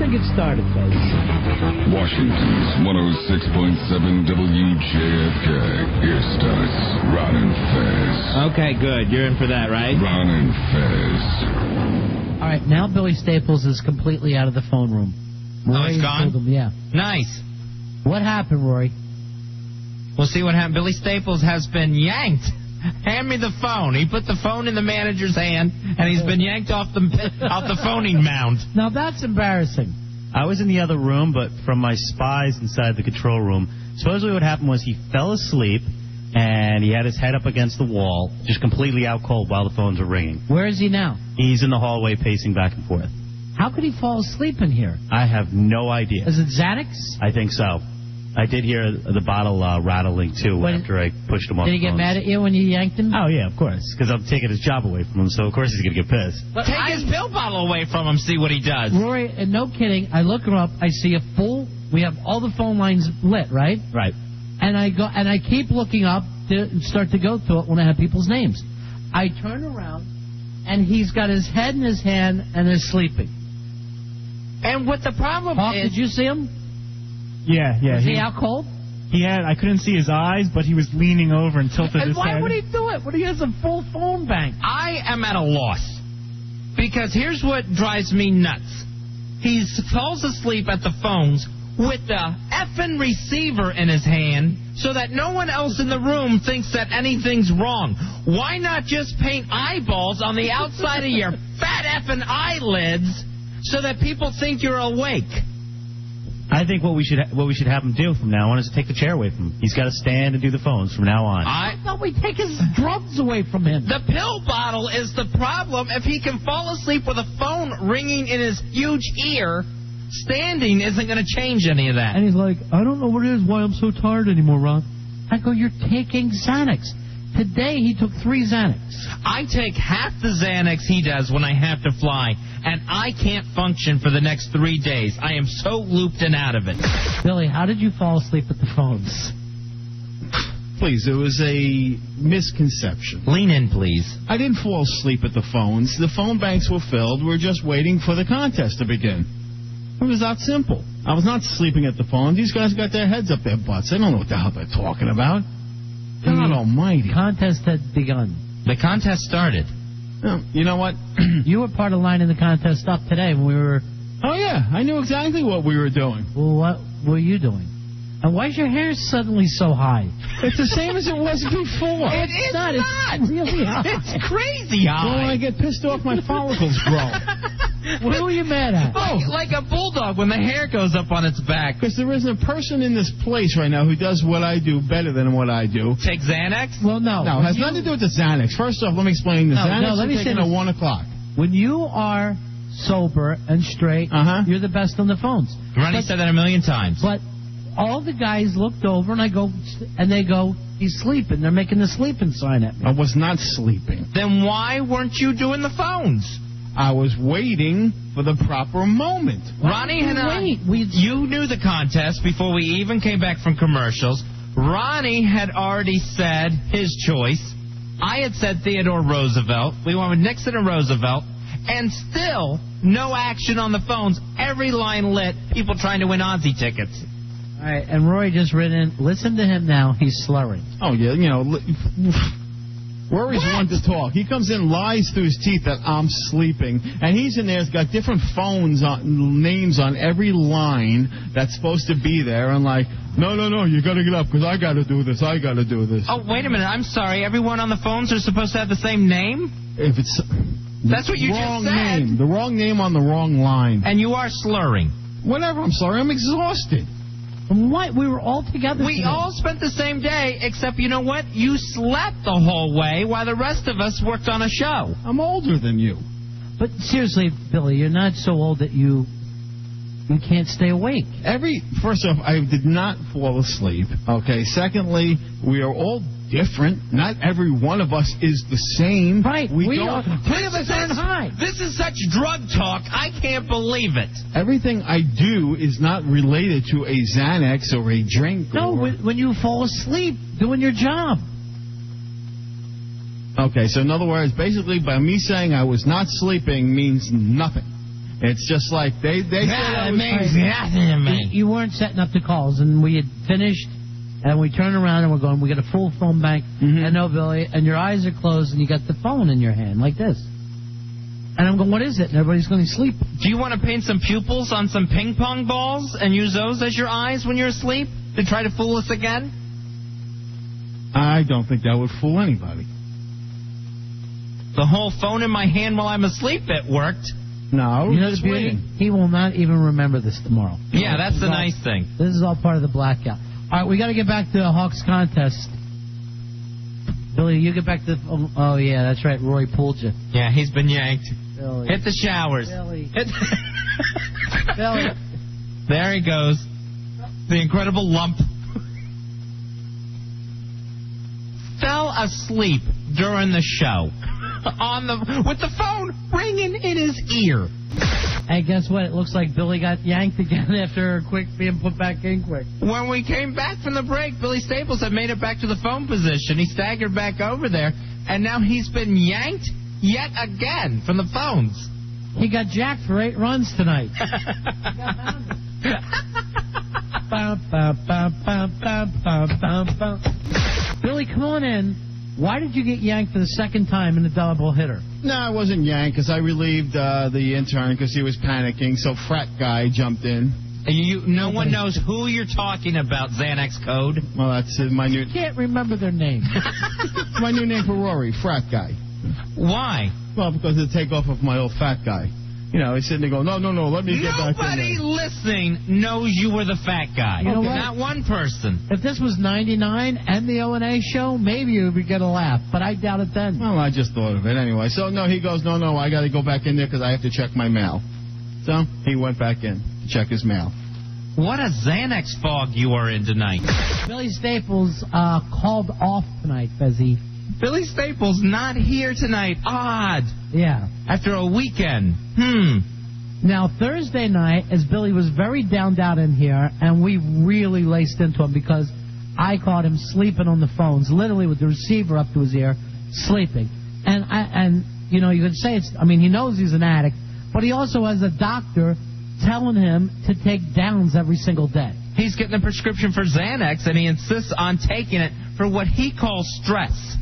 to get started, folks. Washington's 106.7 WJFK. Here starts Ron and Fez. Okay, good. You're in for that, right? Ron and Fez. All right, now Billy Staples is completely out of the phone room. Oh, he's gone? Told him, yeah. Nice. What happened, Rory? We'll see what happened. Billy Staples has been yanked. Hand me the phone. He put the phone in the manager's hand, and he's been yanked off the phoning mound. Now, that's embarrassing. I was in the other room, but from my spies inside the control room, supposedly what happened was he fell asleep, and he had his head up against the wall, just completely out cold while the phones were ringing. Where is he now? He's in the hallway pacing back and forth. How could he fall asleep in here? I have no idea. Is it Xanax? I think so. I did hear the bottle rattling, too, after I pushed him off the Did he get mad at you when you yanked him? Oh, yeah, of course, because I'm taking his job away from him, so of course he's going to get pissed. But take his pill bottle away from him, see what he does. Rory, and no kidding, I look him up, I see we have all the phone lines lit, right? Right. And I keep looking up to start to go through it when I have people's names. I turn around, and he's got his head in his hand and is sleeping. And what the problem Hawk, is... did you see him? Yeah. Was he out cold? I couldn't see his eyes, but he was leaning over and tilted his head. And why would he do it when he has a full phone bank? I am at a loss. Because here's what drives me nuts. He falls asleep at the phones with the effing receiver in his hand so that no one else in the room thinks that anything's wrong. Why not just paint eyeballs on the outside of your fat effing eyelids so that people think you're awake? I think what we should have him do from now on is to take the chair away from him. He's got to stand and do the phones from now on. I thought we take his drugs away from him. The pill bottle is the problem. If he can fall asleep with a phone ringing in his huge ear, standing isn't going to change any of that. And he's like, I don't know what it is, why I'm so tired anymore, Ron. I go, you're taking Xanax. Today he took 3 Xanax. I take half the Xanax he does when I have to fly, and I can't function for the next 3 days. I am so looped and out of it. Billy, how did you fall asleep at the phones? Please, it was a misconception. Lean in, please. I didn't fall asleep at the phones. The phone banks were filled. We're just waiting for the contest to begin. It was that simple. I was not sleeping at the phone. These guys got their heads up their butts. They don't know what the hell they're talking about. God almighty. The contest had begun. The contest started. You know what? You were part of lining the contest up today when we were... Oh, yeah. I knew exactly what we were doing. Well, what were you doing? And why is your hair suddenly so high? It's the same as it was before. It's not. It's really high. It's crazy high. Well, when I get pissed off, my follicles grow. What are you mad at? Like a bulldog when the hair goes up on its back. Because there isn't a person in this place right now who does what I do better than what I do. Take Xanax? Well, no. No, it has nothing to do with the Xanax. First off, let me explain. The Xanax let me is taken at 1 o'clock. When you are sober and straight, you're the best on the phones. Ronnie said that 1,000,000 times. But all the guys looked over, and they go, he's sleeping. They're making the sleeping sign at me. I was not sleeping. Then why weren't you doing the phones? I was waiting for the proper moment. Ronnie and I, you knew the contest before we even came back from commercials. Ronnie had already said his choice. I had said Theodore Roosevelt. We went with Nixon and Roosevelt. And still, no action on the phones. Every line lit. People trying to win Aussie tickets. All right, and Roy just written, listen to him now. He's slurring. Oh, yeah, you know... Rory's one to talk. He comes in, lies through his teeth that I'm sleeping, and he's in there, has got different names on every line that's supposed to be there, and like, no, you got to get up because I got to do this. Oh, wait a minute. I'm sorry. Everyone on the phones are supposed to have the same name? If it's that's what you just said. The wrong name on the wrong line. And you are slurring. Whatever. I'm sorry. I'm exhausted. What? We were all together. We all spent the same day, except you know what? You slept the whole way while the rest of us worked on a show. I'm older than you. But seriously, Billy, you're not so old that you can't stay awake. First off, I did not fall asleep. Okay. Secondly, we are all different. Not every one of us is the same. Right. Three of us aren't high. This is such drug talk. I can't believe it. Everything I do is not related to a Xanax or a drink. No, when you fall asleep doing your job. Okay, so in other words, basically by me saying I was not sleeping means nothing. It's just like they said I was nothing to me. You weren't setting up the calls, and we had finished, and we turned around and we're going, we got a full phone bank, and no, Billy, and your eyes are closed, and you got the phone in your hand like this. And I'm going, what is it? And everybody's going to sleep. Do you want to paint some pupils on some ping pong balls and use those as your eyes when you're asleep to try to fool us again? I don't think that would fool anybody. The whole phone in my hand while I'm asleep, it worked. No, You know just the beauty? waiting. He will not even remember this tomorrow. Yeah, that's the nice thing. This is all part of the blackout. All right, we got to get back to the Hawks contest. Billy, you get back to the... Oh, yeah, that's right. Roy pulled you. Yeah, he's been yanked. Billy. Hit the showers. Billy. Hit- Billy. There he goes. The incredible lump. Fell asleep during the show with the phone ringing in his ear. Hey, guess what? It looks like Billy got yanked again after being put back in quick. When we came back from the break, Billy Staples had made it back to the phone position. He staggered back over there, and now he's been yanked yet again from the phones. He got jacked for 8 runs tonight. Billy, come on in. Why did you get yanked for the second time in the double hitter? No, I wasn't yanked because I relieved the intern because he was panicking. So frat guy jumped in. No one knows who you're talking about, Xanax Code. Well, that's my new Can't remember their name. my new name for Rory, frat guy. Why? Well, because of the takeoff of my old fat guy. You know, he's sitting there going, no, let me get back in Nobody there. listening knows you were the fat guy. You know what? Not one person. If this was 99 and the O&A show, maybe you would get a laugh, but I doubt it then. Well, I just thought of it anyway. So, no, he goes, no, I got to go back in there because I have to check my mail. So, he went back in to check his mail. What a Xanax fog you are in tonight. Billy Staples called off tonight, Fezzy. Billy Staples not here tonight. Odd. Yeah. After a weekend. Now, Thursday night, as Billy was very downed out in here, and we really laced into him because I caught him sleeping on the phones, literally with the receiver up to his ear, sleeping. And you know, you could say he knows he's an addict, but he also has a doctor telling him to take downs every single day. He's getting a prescription for Xanax, and he insists on taking it for what he calls stress.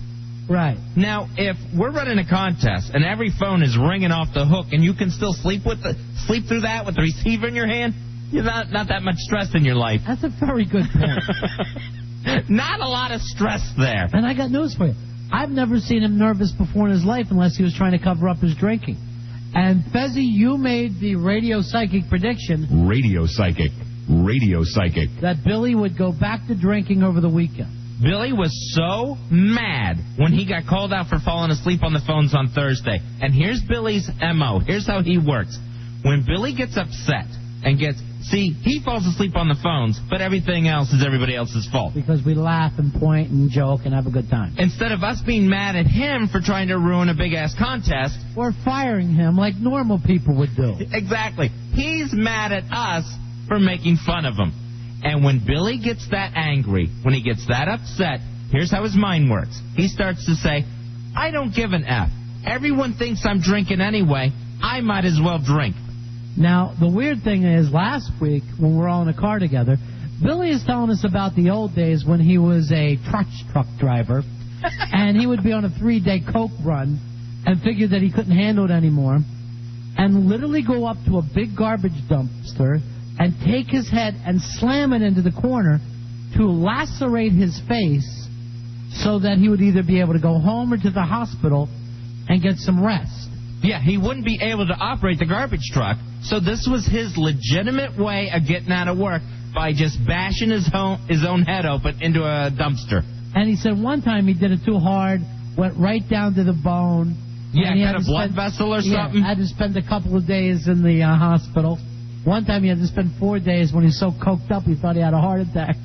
Right. Now, if we're running a contest and every phone is ringing off the hook and you can still sleep through that with the receiver in your hand, you're not that much stress in your life. That's a very good point. Not a lot of stress there. And I got news for you. I've never seen him nervous before in his life unless he was trying to cover up his drinking. And, Fezzy, you made the radio psychic prediction. Radio psychic. That Billy would go back to drinking over the weekend. Billy was so mad when he got called out for falling asleep on the phones on Thursday. And here's Billy's M.O. Here's how he works. When Billy gets upset and he falls asleep on the phones, but everything else is everybody else's fault. Because we laugh and point and joke and have a good time. Instead of us being mad at him for trying to ruin a big-ass contest. Or firing him like normal people would do. Exactly. He's mad at us for making fun of him. And when Billy gets that angry, when he gets that upset, here's how his mind works. He starts to say, I don't give an F. Everyone thinks I'm drinking anyway. I might as well drink. Now, the weird thing is, last week, when we were all in a car together, Billy is telling us about the old days when he was a truck driver, and he would be on a 3-day coke run and figured that he couldn't handle it anymore, and literally go up to a big garbage dumpster and take his head and slam it into the corner to lacerate his face so that he would either be able to go home or to the hospital and get some rest. Yeah, he wouldn't be able to operate the garbage truck, so this was his legitimate way of getting out of work by just bashing his own head open into a dumpster. And he said one time he did it too hard, went right down to the bone. Yeah, got a blood vessel or something? Yeah, had to spend a couple of days in the hospital. One time he had to spend 4 days when he was so coked up he thought he had a heart attack.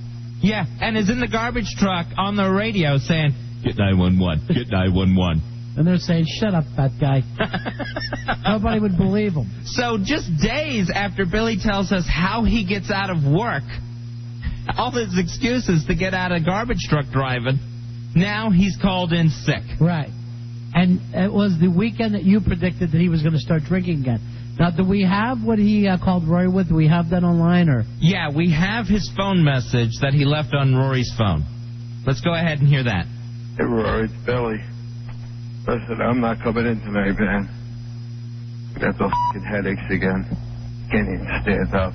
Yeah, and is in the garbage truck on the radio saying, get 911, get 911. And they're saying, shut up, fat guy. Nobody would believe him. So just days after Billy tells us how he gets out of work, all his excuses to get out of garbage truck driving, now he's called in sick. Right. And it was the weekend that you predicted that he was going to start drinking again. Now, do we have what he called Rory with? Do we have that online? Or? Yeah, we have his phone message that he left on Rory's phone. Let's go ahead and hear that. Hey, Rory, it's Billy. Listen, I'm not coming in tonight, man. I got those fucking headaches again. Can't even stand up.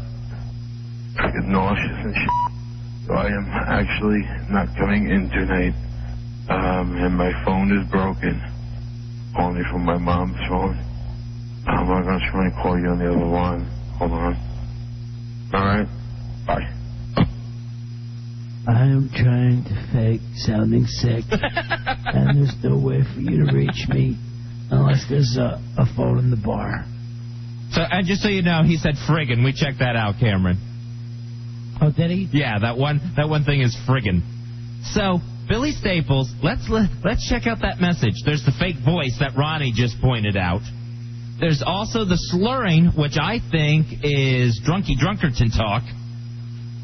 Fucking nauseous and shit. So I am actually not coming in tonight. And my phone is broken. Only from my mom's phone. I'm going to try and call you on the other line. Hold on. All right? Bye. I am trying to fake sounding sick, and there's no way for you to reach me unless there's a phone in the bar. So, and just so you know, he said friggin'. We checked that out, Cameron. Oh, did he? Yeah, that one thing is friggin'. So, Billy Staples, let's check out that message. There's the fake voice that Ronnie just pointed out. There's also the slurring, which I think is drunky drunkerton talk.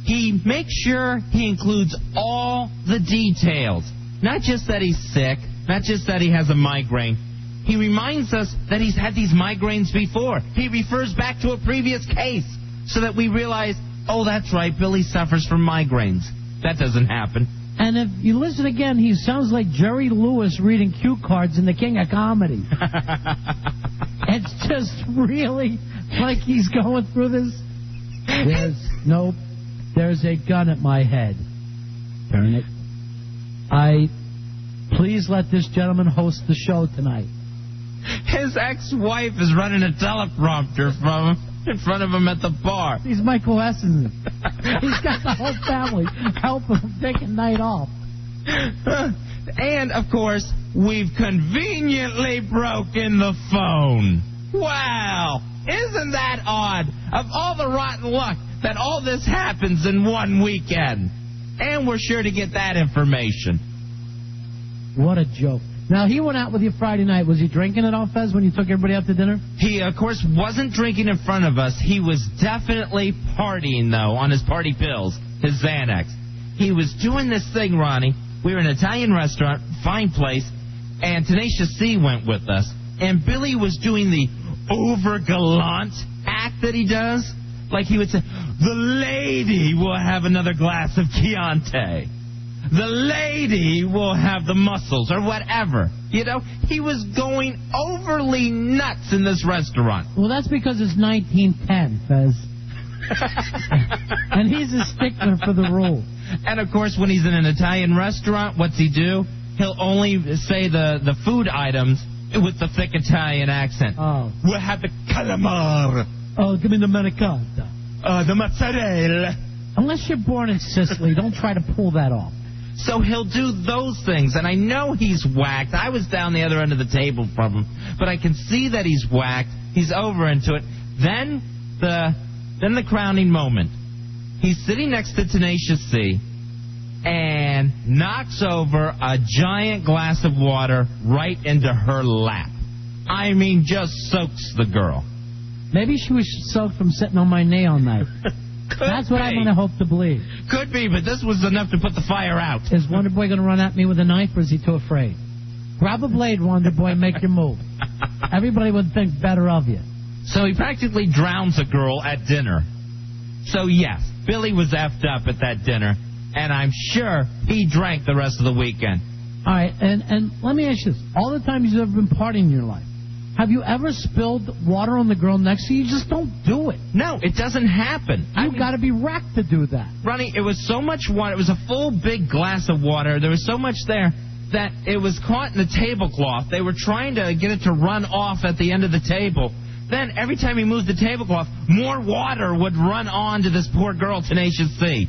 He makes sure he includes all the details. Not just that he's sick, not just that he has a migraine. He reminds us that he's had these migraines before. He refers back to a previous case so that we realize, oh, that's right, Billy suffers from migraines. That doesn't happen. And if you listen again, he sounds like Jerry Lewis reading cue cards in The King of Comedy. It's just really like he's going through this. There's a gun at my head. Turn it. Please let this gentleman host the show tonight. His ex-wife is running a teleprompter from in front of him at the bar. He's Michael Essen. He's got the whole family helping him take a night off. And, of course, we've conveniently broken the phone. Wow! Isn't that odd? Of all the rotten luck that all this happens in one weekend. And we're sure to get that information. What a joke. Now, he went out with you Friday night. Was he drinking at all, Fez, when you took everybody out to dinner? He, of course, wasn't drinking in front of us. He was definitely partying, though, on his party pills, his Xanax. He was doing this thing, Ronnie. We were in an Italian restaurant, fine place, and Tenacious C went with us. And Billy was doing the over-gallant act that he does. Like he would say, the lady will have another glass of Chianti. The lady will have the mussels or whatever. You know, he was going overly nuts in this restaurant. Well, that's because it's 1910, Fez. And he's a stickler for the rules. And, of course, when he's in an Italian restaurant, what's he do? He'll only say the food items with the thick Italian accent. Oh. We'll have the calamari. Oh, give me the manicata. The mozzarella. Unless you're born in Sicily, don't try to pull that off. So he'll do those things, and I know he's whacked. I was down the other end of the table from him, but I can see that he's whacked. He's over into it. Then the crowning moment. He's sitting next to Tenacious C and knocks over a giant glass of water right into her lap. I mean, just soaks the girl. Maybe she was soaked from sitting on my knee all night. That's what I'm going to hope to believe. Could be, but this was enough to put the fire out. Is Wonder Boy going to run at me with a knife, or is he too afraid? Grab a blade, Wonder Boy, make your move. Everybody would think better of you. So he practically drowns a girl at dinner. So, yes, Billy was effed up at that dinner, and I'm sure he drank the rest of the weekend. All right, and let me ask you this. All the times you've ever been partying in your life, have you ever spilled water on the girl next to you? You just don't do it. No, it doesn't happen. You've got to be wrecked to do that. Ronnie, it was so much water. It was a full big glass of water. There was so much there that it was caught in the tablecloth. They were trying to get it to run off at the end of the table. Then every time he moved the tablecloth, more water would run on to this poor girl, Tenacious C.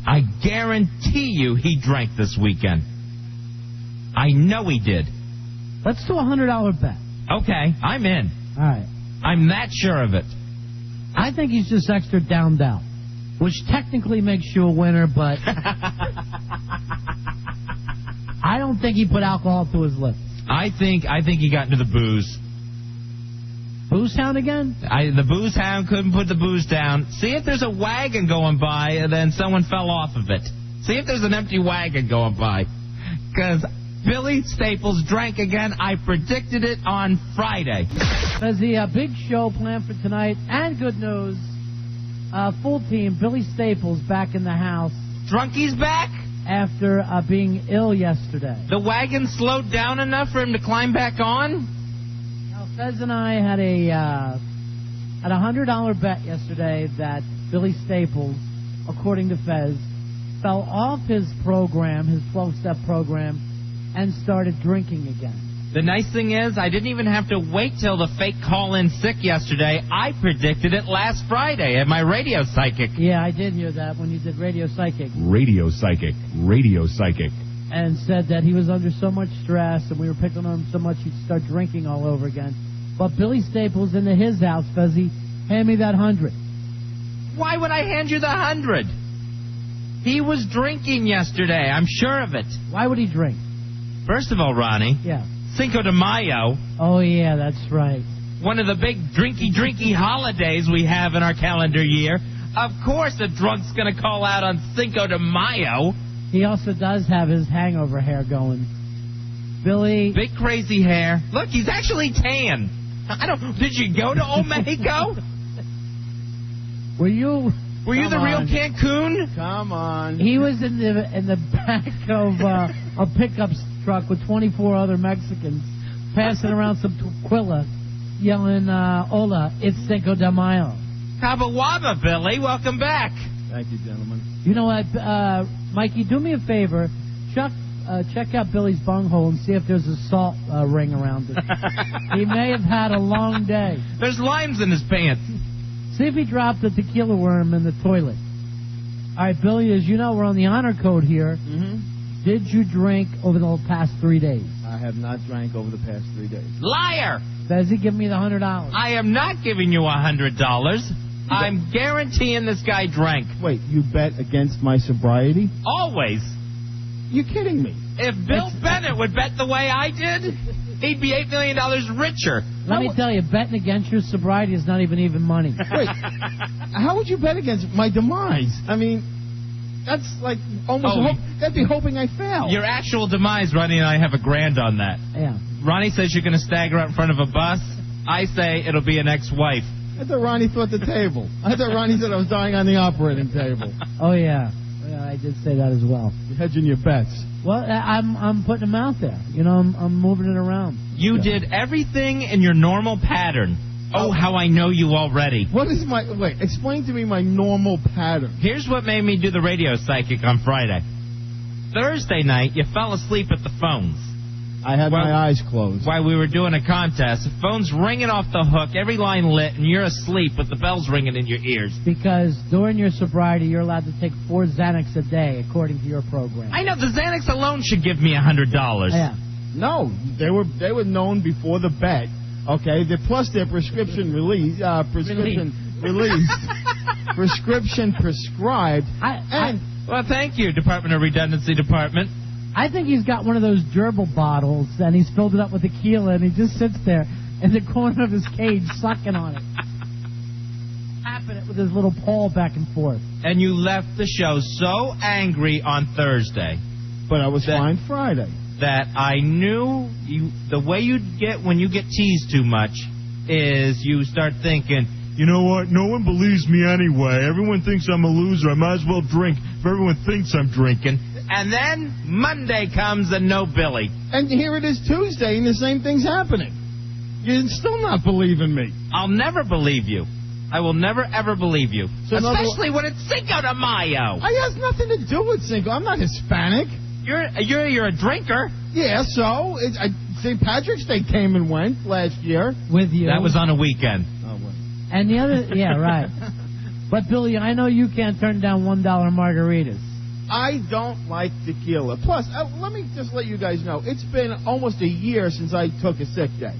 I guarantee you he drank this weekend. I know he did. Let's do a $100 bet. Okay, I'm in. All right. I'm that sure of it. I think he's just extra downed out, which technically makes you a winner, but I don't think he put alcohol to his lips. I think he got into the booze. Booze Town again? The booze hound couldn't put the booze down. See if there's a wagon going by and then someone fell off of it. See if there's an empty wagon going by. Because Billy Staples drank again. I predicted it on Friday. There's the big show planned for tonight, and good news, full team, Billy Staples back in the house. Drunkie's back? After being ill yesterday. The wagon slowed down enough for him to climb back on? Now, Fez and I had a $100 bet yesterday that Billy Staples, according to Fez, fell off his program, his 12-step program, and started drinking again. The nice thing is, I didn't even have to wait till the fake call-in sick yesterday. I predicted it last Friday at my Radio Psychic. Yeah, I did hear that when you did Radio Psychic. Radio Psychic. Radio Psychic. And said that he was under so much stress and we were picking on him so much he'd start drinking all over again. But Billy Staples into his house, Fuzzy, hand me that 100. Why would I hand you the 100? He was drinking yesterday. I'm sure of it. Why would he drink? First of all, Ronnie. Yeah. Cinco de Mayo. Oh, yeah, that's right. One of the big drinky holidays we have in our calendar year. Of course a drunk's going to call out on Cinco de Mayo. He also does have his hangover hair going. Billy. Big crazy hair. Look, he's actually tan. Did you go to Old Mexico? Were you the real Cancun? Come on. He was in the back of a pickup truck with 24 other Mexicans, passing around some tequila, yelling, "Hola, it's Cinco de Mayo." Cabo Wabo, Billy. Welcome back. Thank you, gentlemen. You know what, Mikey? Do me a favor. Check out Billy's bunghole and see if there's a salt ring around it. He may have had a long day. There's limes in his pants. See if he dropped a tequila worm in the toilet. All right, Billy, as you know, we're on the honor code here. Mm-hmm. Did you drink over the past 3 days? I have not drank over the past 3 days. Liar! Bezzy, give me the $100. I am not giving you $100. I'm guaranteeing this guy drank. Wait, you bet against my sobriety? Always. You kidding me? If Bill Bennett would bet the way I did, he'd be $8 million richer. Let me tell you, betting against your sobriety is not even money. Wait, how would you bet against my demise? I mean, that's like almost that'd be hoping I fail. Your actual demise, Ronnie and I have a grand on that. Yeah. Ronnie says you're going to stagger out in front of a bus. I say it'll be an ex-wife. I thought Ronnie thought the table. I thought Ronnie said I was dying on the operating table. Oh, yeah. Yeah, I did say that as well. You're hedging your bets. Well, I'm putting them out there. You know, I'm moving it around. You did everything in your normal pattern. Oh, how I know you already. What is explain to me my normal pattern. Here's what made me do the Radio Psychic on Friday. Thursday night, you fell asleep at the phones. I had my eyes closed. While we were doing a contest, the phone's ringing off the hook, every line lit, and you're asleep with the bells ringing in your ears. Because during your sobriety, you're allowed to take 4 Xanax a day, according to your program. I know, the Xanax alone should give me $100. Yeah. No, they were known before the bet. Okay, plus their prescription release, prescription prescribed. Well, thank you, Department of Redundancy Department. I think he's got one of those gerbil bottles, and he's filled it up with tequila, and he just sits there in the corner of his cage sucking on it. Tapping it with his little paw back and forth. And you left the show so angry on Thursday. But I was fine Friday. That I knew the way you get when you get teased too much is you start thinking, you know what, no one believes me anyway. Everyone thinks I'm a loser. I might as well drink if everyone thinks I'm drinking. And then Monday comes and no Billy. And here it is Tuesday and the same thing's happening. You're still not believing me. I'll never believe you. I will never, ever believe you. So especially when it's Cinco de Mayo. It has nothing to do with Cinco. I'm not Hispanic. You're a drinker. Yeah, so St. Patrick's Day came and went last year. With you. That was on a weekend. Oh, well. And the other, yeah, right. But, Billy, I know you can't turn down $1 margaritas. I don't like tequila. Plus, let me just let you guys know, it's been almost a year since I took a sick day.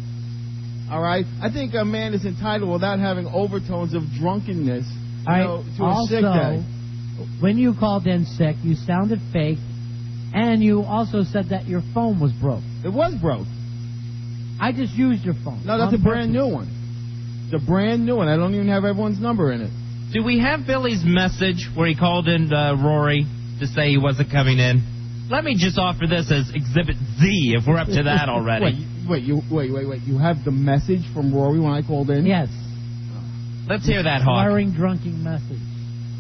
All right? I think a man is entitled, without having overtones of drunkenness, to a sick day. When you called in sick, you sounded fake, and you also said that your phone was broke. It was broke. I just used your phone. No, that's a brand new one. It's a brand new one. I don't even have everyone's number in it. Do we have Billy's message where he called in Rory to say he wasn't coming in? Let me just offer this as Exhibit Z, if we're up to that already. Wait. You have the message from Rory when I called in? Yes. Let's hear that, Hawk. Slurring, drunken message.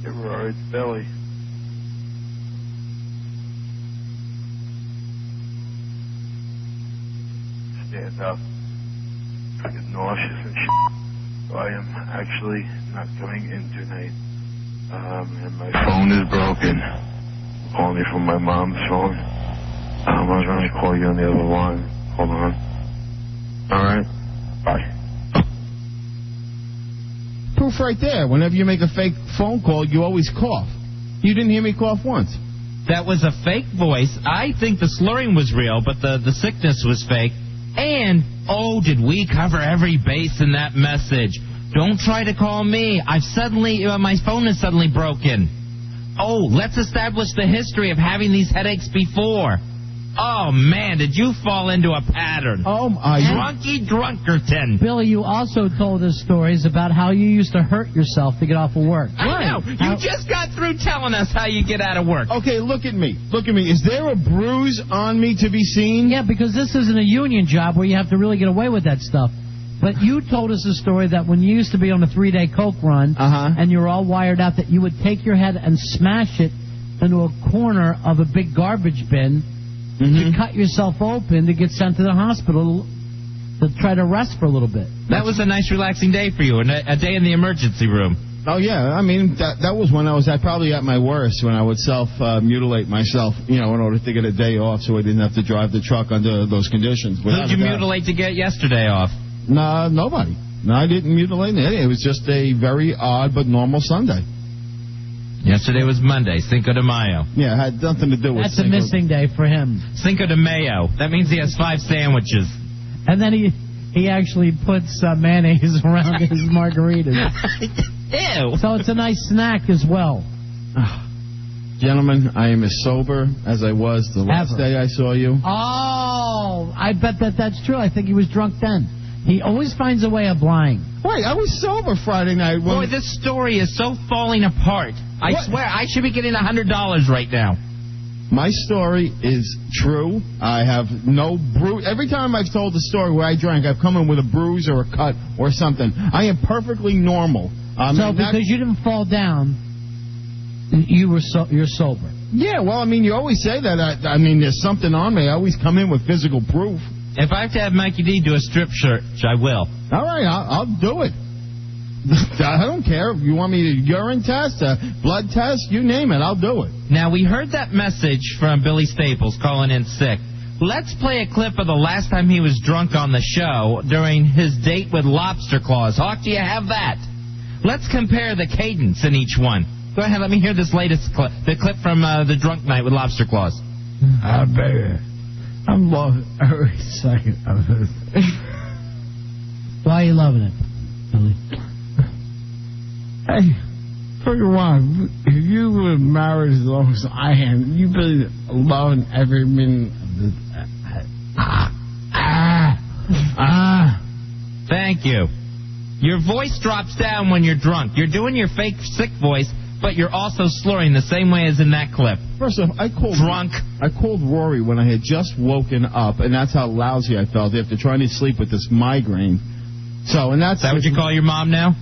Hey, Rory, it's Billy. Stand up. Freaking nauseous and shit. So I am actually not coming in tonight. And my phone is broken. I'm calling you from my mom's phone. I was going to call you on the other line. Hold on. All right. Bye. Proof right there. Whenever you make a fake phone call, you always cough. You didn't hear me cough once. That was a fake voice. I think the slurring was real, but the sickness was fake. And, oh, did we cover every base in that message? Don't try to call me. My phone is suddenly broken. Oh, let's establish the history of having these headaches before. Oh, man, did you fall into a pattern? Oh, Drunky Drunkerton. Billy, you also told us stories about how you used to hurt yourself to get off of work. I know. You just got through telling us how you get out of work. Okay, look at me. Is there a bruise on me to be seen? Yeah, because this isn't a union job where you have to really get away with that stuff. But you told us a story that when you used to be on a 3-day coke run and you were all wired out, that you would take your head and smash it into a corner of a big garbage bin to cut yourself open to get sent to the hospital to try to rest for a little bit. That was a nice, relaxing day for you, a day in the emergency room. Oh, yeah. I mean, that was when I was probably at my worst, when I would self-mutilate myself, in order to get a day off so I didn't have to drive the truck under those conditions. Who did you mutilate to get yesterday off? No, nobody. No, I didn't mutilate anything. It was just a very odd but normal Sunday. Yesterday was Monday, Cinco de Mayo. Yeah, it had nothing to do with That's a missing day for him. Cinco de Mayo. That means he has 5 sandwiches. And then he actually puts mayonnaise around his margaritas. Ew. So it's a nice snack as well. Gentlemen, I am as sober as I was the last day I saw you. Oh, I bet that's true. I think he was drunk then. He always finds a way of lying. Wait, I was sober Friday night. Boy, this story is so falling apart. I swear, I should be getting $100 right now. My story is true. I have no bruise. Every time I've told the story where I drank, I've come in with a bruise or a cut or something. I am perfectly normal. So because you didn't fall down, you're sober. Yeah, well, I mean, you always say that. I mean, there's something on me. I always come in with physical proof. If I have to have Mikey D do a strip search, I will. All right, I'll do it. I don't care. If you want me to urine test, a blood test, you name it, I'll do it. Now, we heard that message from Billy Staples calling in sick. Let's play a clip of the last time he was drunk on the show during his date with Lobster Claus. Hawk, do you have that? Let's compare the cadence in each one. Go ahead, let me hear this latest clip. The clip from the drunk night with Lobster Claus. Baby, I'm loving every second of this. Why are you loving it, Billy? Hey, figure one, if you were married as long as I am, you've been loving every minute of this. Thank you. Your voice drops down when you're drunk. You're doing your fake sick voice, but you're also slurring the same way as in that clip. First off, I called Rory when I had just woken up, and that's how lousy I felt after trying to sleep with this migraine. So, and that's... Is that what you call your mom now?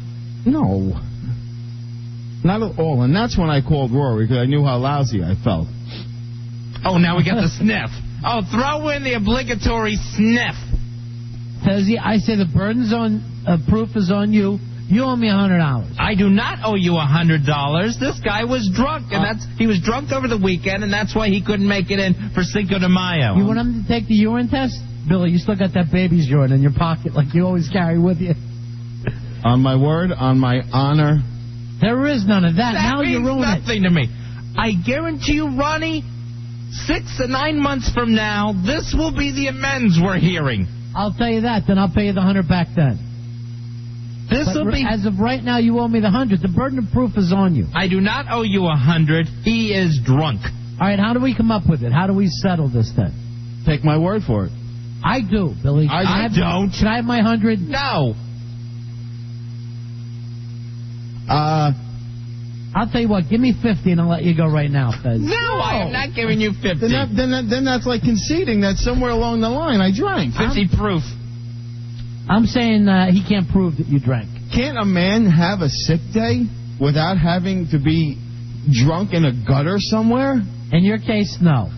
No. Not at all. And that's when I called Rory, because I knew how lousy I felt. Oh, now we got the sniff. Oh, throw in the obligatory sniff. I say the burden's on proof is on you. You owe me $100. I do not owe you $100. This guy was drunk, and he was drunk over the weekend, and that's why he couldn't make it in for Cinco de Mayo. You want him to take the urine test? Billy, you still got that baby's urine in your pocket like you always carry with you. On my word, on my honor. There is none of that. Now means you ruin it. nothing to me. I guarantee you, Ronnie, 6 to 9 months from now, this will be the amends we're hearing. I'll tell you that. Then I'll pay you the $100 back then. This will be... As of right now, you owe me the $100. The burden of proof is on you. I do not owe you $100. He is drunk. All right, how do we come up with it? How do we settle this then? Take my word for it. I do, Billy. I don't. Should I have my $100? No. I'll tell you what, give me 50 and I'll let you go right now, Fez. No, I am not giving you 50. Then that's like conceding that somewhere along the line I drank. 50 proof. I'm saying he can't prove that you drank. Can't a man have a sick day without having to be drunk in a gutter somewhere? In your case, no.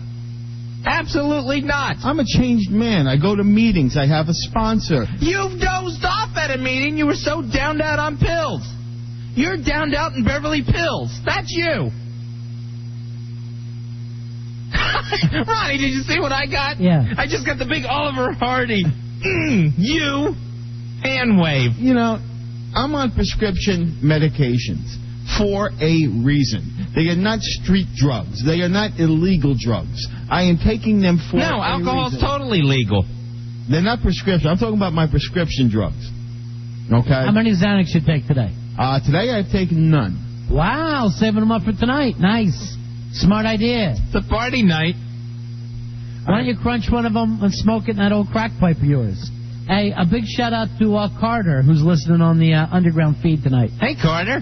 Absolutely not. I'm a changed man. I go to meetings. I have a sponsor. You've dozed off at a meeting. You were so downed out on pills. You're downed out in Beverly Pills. That's you. Ronnie, did you see what I got? Yeah. I just got the big Oliver Hardy. You. Hand wave. You know, I'm on prescription medications for a reason. They are not street drugs. They are not illegal drugs. I am taking them for No, a alcohol's reason. totally legal. They're not prescription. I'm talking about my prescription drugs. Okay? How many Xanax you take today? Today I've taken none. Wow, saving them up for tonight. Nice. Smart idea. It's a party night. Why don't you crunch one of them and smoke it in that old crack pipe of yours? Hey, a big shout out to Carter, who's listening on the underground feed tonight. Hey, Carter.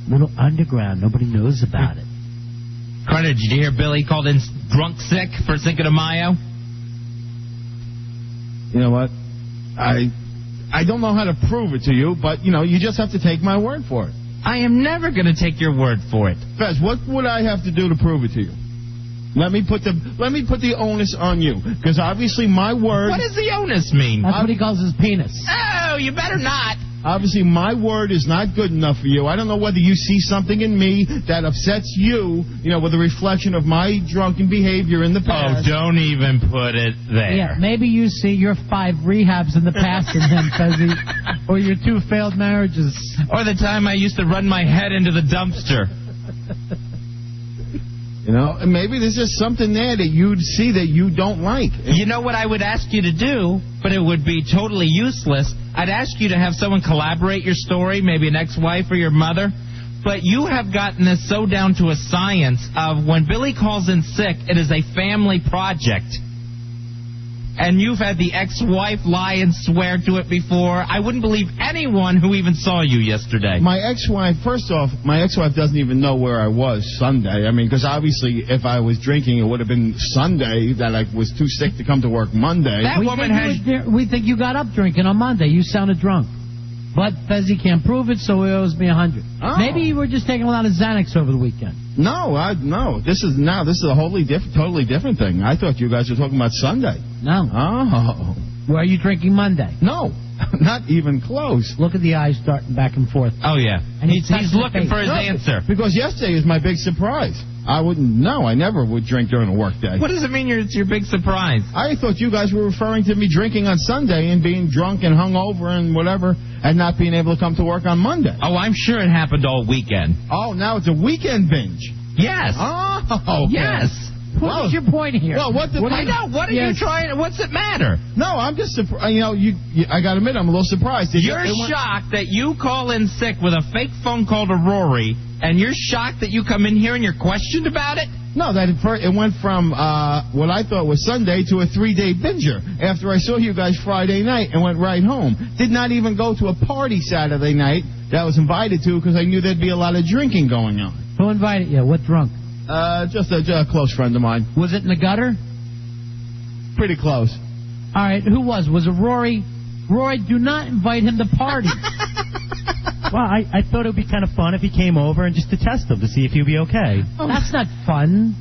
Little underground. Nobody knows about it. Carter, did you hear Billy called in drunk sick for Cinco de Mayo? You know what? I don't know how to prove it to you, but, you just have to take my word for it. I am never going to take your word for it. Fez, what would I have to do to prove it to you? Let me put the onus on you, because obviously my word... What does the onus mean? That's what he calls his penis. Oh, you better not. Obviously my word is not good enough for you. I don't know whether you see something in me that upsets you, with a reflection of my drunken behavior in the past. Oh, don't even put it there. Yeah, maybe you see your 5 rehabs in the past in him, Fezzy, or your 2 failed marriages. Or the time I used to run my head into the dumpster. And maybe there's just something there that you'd see that you don't like. You know what I would ask you to do, but it would be totally useless? I'd ask you to have someone collaborate your story, maybe an ex-wife or your mother. But you have gotten this so down to a science of when Billy calls in sick, it is a family project. And you've had the ex-wife lie and swear to it before. I wouldn't believe anyone who even saw you yesterday. My ex-wife doesn't even know where I was Sunday. Because obviously if I was drinking, it would have been Sunday that I was too sick to come to work Monday. We think you got up drinking on Monday. You sounded drunk. But Fezzy can't prove it, so he owes me 100. Oh. Maybe you were just taking a lot of Xanax over the weekend. No. This is a totally different thing. I thought you guys were talking about Sunday. No. Oh. Were you drinking Monday? No, not even close. Look at the eyes darting back and forth. Oh, yeah. And He's looking for his answer. Because yesterday is my big surprise. I never would drink during a work day. What does it mean it's your big surprise? I thought you guys were referring to me drinking on Sunday and being drunk and hungover and whatever and not being able to come to work on Monday. Oh, I'm sure it happened all weekend. Oh, now it's a weekend binge. Yes. Oh, okay. Yes. What's your point here? Well, What are you trying? What's it matter? No, I'm just surprised. I got to admit, I'm a little surprised. You're shocked that you call in sick with a fake phone call to Rory, and you're shocked that you come in here and you're questioned about it? No, it went from what I thought was Sunday to a 3-day binger after I saw you guys Friday night and went right home. Did not even go to a party Saturday night that I was invited to because I knew there'd be a lot of drinking going on. Who invited you? What drunk? Just a close friend of mine. Was it in the gutter? Pretty close. All right, who was? Was it Rory? Rory, do not invite him to parties. Well, I thought it would be kind of fun if he came over and just to test him to see if he'd be okay. Oh, that's not fun.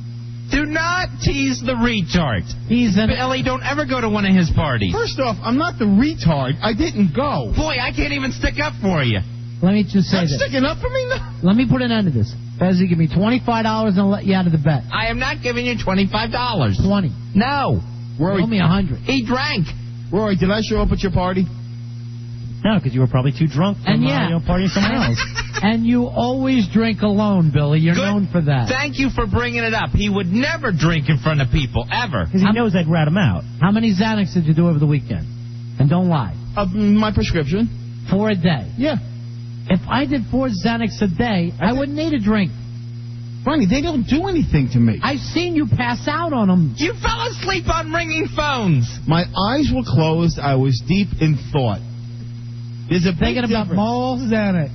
Do not tease the retard. Billy, don't ever go to one of his parties. First off, I'm not the retard. I didn't go. Boy, I can't even stick up for you. Let me just say Not this. sticking up for me now? Let me put an end to this. Fezzy, give me $25 and I'll let you out of the bet. I am not giving you $25. 20. No. Rory, you owe me 100. He drank. Rory, did I show up at your party? No, because you were probably too drunk from partying somewhere else. And you always drink alone, Billy. You're known for that. Thank you for bringing it up. He would never drink in front of people, ever. Because he knows I'd rat him out. How many Xanax did you do over the weekend? And don't lie. My prescription. 4 a day. Yeah. If I did 4 Xanax a day, I wouldn't need a drink. Ronnie, they don't do anything to me. I've seen you pass out on them. You fell asleep on ringing phones. My eyes were closed. I was deep in thought. There's a big Thinking about difference. more Xanax.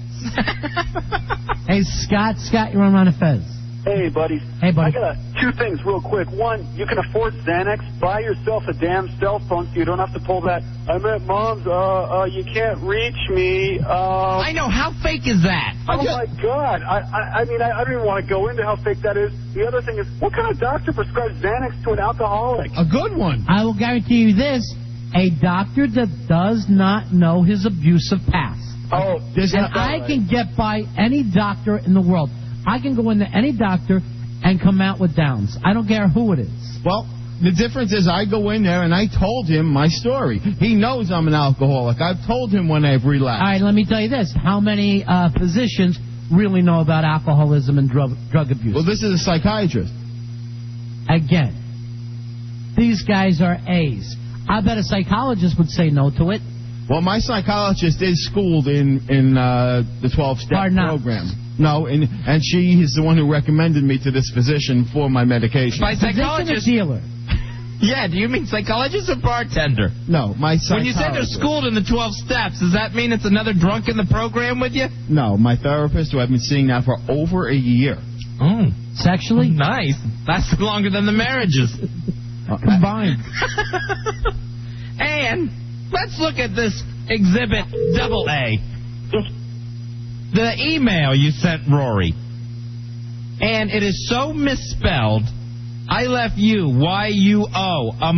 Hey, Hey, Scott. Scott, you're on Fez. Hey, buddy. Hey, buddy. I got two things real quick. One, you can afford Xanax. Buy yourself a damn cell phone so you don't have to pull that. I'm at Mom's. You can't reach me. I know. How fake is that? Oh, my God. I mean, I don't even want to go into how fake that is. The other thing is, what kind of doctor prescribes Xanax to an alcoholic? A good one. I will guarantee you this. A doctor that does not know his abusive past. Oh, And I can get by any doctor in the world. I can go into any doctor and come out with downs. I don't care who it is. Well, the difference is I go in there and I told him my story. He knows I'm an alcoholic. I've told him when I've relapsed. All right, let me tell you this. How many physicians really know about alcoholism and drug abuse? Well, this is a psychiatrist. Again, these guys are A's. I bet a psychologist would say no to it. Well, my psychologist is schooled in the 12-step program. No, and she is the one who recommended me to this physician for my medication. By psychologist? Dealer. Yeah, do you mean psychologist or bartender? No, my psychologist. When you said they're schooled in the 12 steps, does that mean it's another drunk in the program with you? No, my therapist, who I've been seeing now for over a year. Oh. Sexually? Nice. That's longer than the marriages. Combined. And let's look at this Exhibit AA. The email you sent Rory. And it is so misspelled, I left you, Y-U-O, a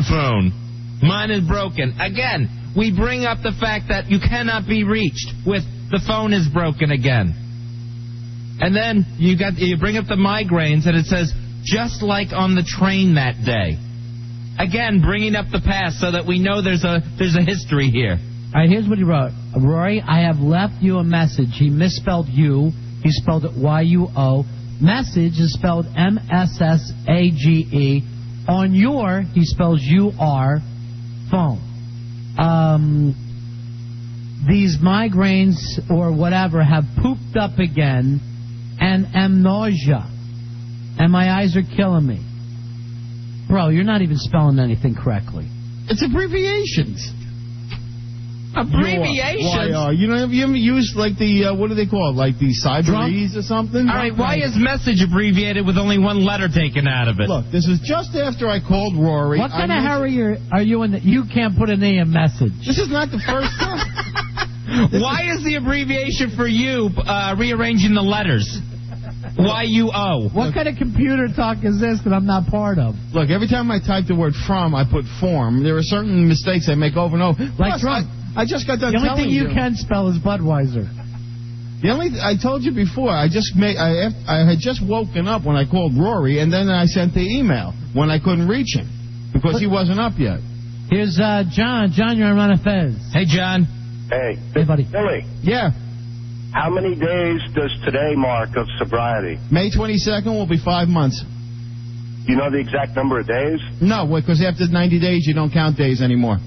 phone. Mine is broken. Again, we bring up the fact that you cannot be reached with the phone is broken again. And then you bring up the migraines and it says, just like on the train that day. Again, bringing up the past so that we know there's a history here. All right, here's what he wrote. Rory, I have left you a message. He misspelled you. He spelled it Y-U-O. Message is spelled M-S-S-A-G-E. On your, he spells U-R, phone. These migraines or whatever have pooped up again and am nausea. And my eyes are killing me. Bro, you're not even spelling anything correctly. It's abbreviations. Abbreviations? You know, have you ever used like the, what do they call it? Like the Cyberese or something? All right, why is message abbreviated with only one letter taken out of it? Look, this is just after I called Rory. What kind of hurry are you in that you can't put an E in message? This is not the first time. Why is the abbreviation for you rearranging the letters? Y-U-O. What kind of computer talk is this that I'm not part of? Look, every time I type the word from, I put form. There are certain mistakes I make over and over. Like Plus, Trump. I just got done The only telling thing you can spell is Budweiser. I told you before, I had just woken up when I called Rory, and then I sent the email when I couldn't reach him because he wasn't up yet. Here's John. John, you're on Fez. Hey, John. Hey, buddy. Billy. Yeah. How many days does today mark of sobriety? May 22nd will be 5 months. Do you know the exact number of days? No, because after 90 days, you don't count days anymore.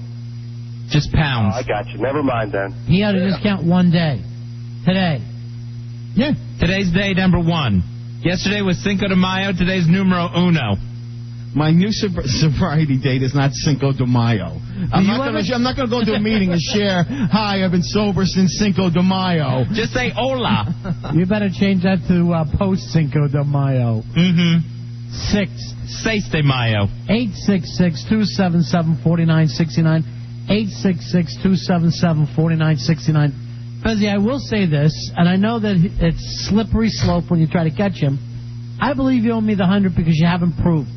Just pounds. Oh, I got you. Never mind then. He had to just count 1 day. Today. Yeah. Today's day number 1. Yesterday was Cinco de Mayo. Today's numero uno. My new sobriety date is not Cinco de Mayo. I'm not going to go to a meeting and share, hi, I've been sober since Cinco de Mayo. Just say hola. You better change that to post Cinco de Mayo. Mm-hmm. 6 de Mayo. 866-277-4969. 866-277-4969. Fezzi, I will say this, and I know that it's slippery slope when you try to catch him. I believe you owe me the 100 because you haven't proved it.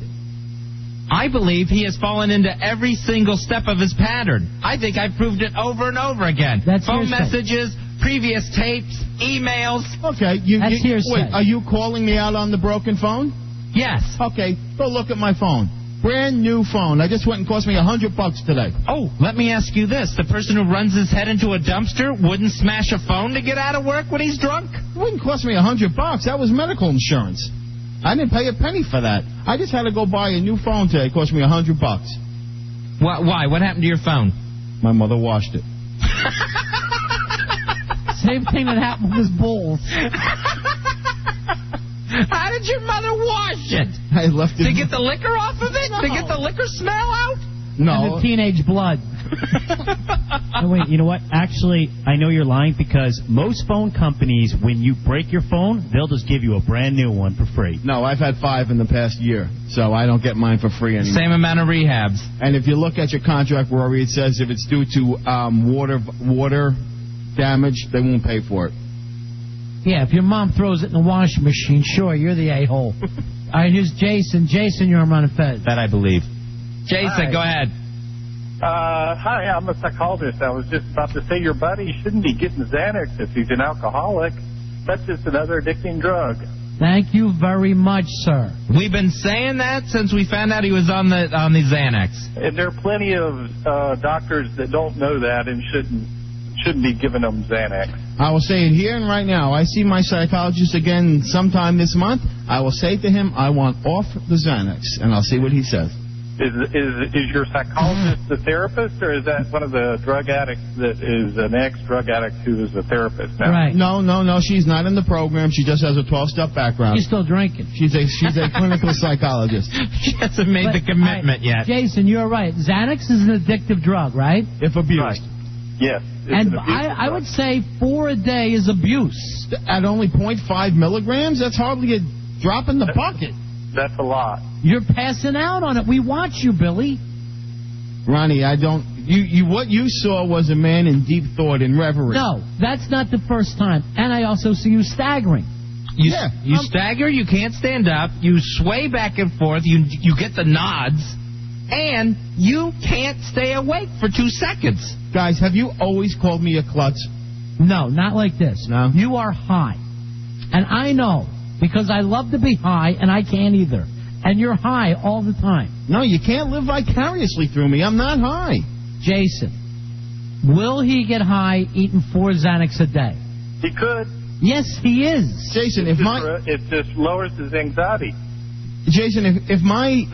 I believe he has fallen into every single step of his pattern. I think I've proved it over and over again. That's phone hearsay. messages, previous tapes, emails. Okay. That's hearsay. Wait, are you calling me out on the broken phone? Yes. Okay, go look at my phone. Brand new phone. I just went and cost me $100 today. Oh, let me ask you this. The person who runs his head into a dumpster wouldn't smash a phone to get out of work when he's drunk? It wouldn't cost me $100. That was medical insurance. I didn't pay a penny for that. I just had to go buy a new phone today. It cost me $100. Why? What happened to your phone? My mother washed it. Same thing that happened with his balls. How did your mother wash it? I left it. To get the liquor off of it? No. To get the liquor smell out? No. And the teenage blood. Oh, wait, you know what? Actually, I know you're lying because most phone companies, when you break your phone, they'll just give you a brand new one for free. No, I've had 5 in the past year, so I don't get mine for free anymore. Same amount of rehabs. And if you look at your contract, Rory, it says if it's due to water damage, they won't pay for it. Yeah, if your mom throws it in the washing machine, sure, you're the a-hole. All right, here's Jason. Jason, you're on Run and Fez. That I believe. Jason, Hi. go ahead. Hi, I'm a psychologist. I was just about to say your buddy shouldn't be getting Xanax if he's an alcoholic. That's just another addicting drug. Thank you very much, sir. We've been saying that since we found out he was on the Xanax. And there are plenty of doctors that don't know that and shouldn't be giving them Xanax. I will say it here and right now. I see my psychologist again sometime this month. I will say to him, I want off the Xanax, and I'll see what he says. Is your psychologist the therapist, or is that one of the drug addicts that is an ex-drug addict who is a therapist now? Right. No. She's not in the program. She just has a 12-step background. You're still drinking. She's a clinical psychologist. She hasn't made the commitment yet. Jason, you're right. Xanax is an addictive drug, right? If abused. Right. Yes. And I would say 4 a day is abuse. At only 0.5 milligrams? That's hardly a drop in the bucket. That's a lot. You're passing out on it. We watch you, Billy. Ronnie, I don't... What you saw was a man in deep thought and reverie. No, that's not the first time. And I also see you staggering. You stagger, you can't stand up, you sway back and forth, you get the nods, and you can't stay awake for 2 seconds. Guys, have you always called me a klutz? No, not like this. No? You are high. And I know, because I love to be high, and I can't either. And you're high all the time. No, you can't live vicariously through me. I'm not high. Jason, will he get high eating 4 Xanax a day? He could. Yes, he is. Jason, It just lowers his anxiety. Jason, if my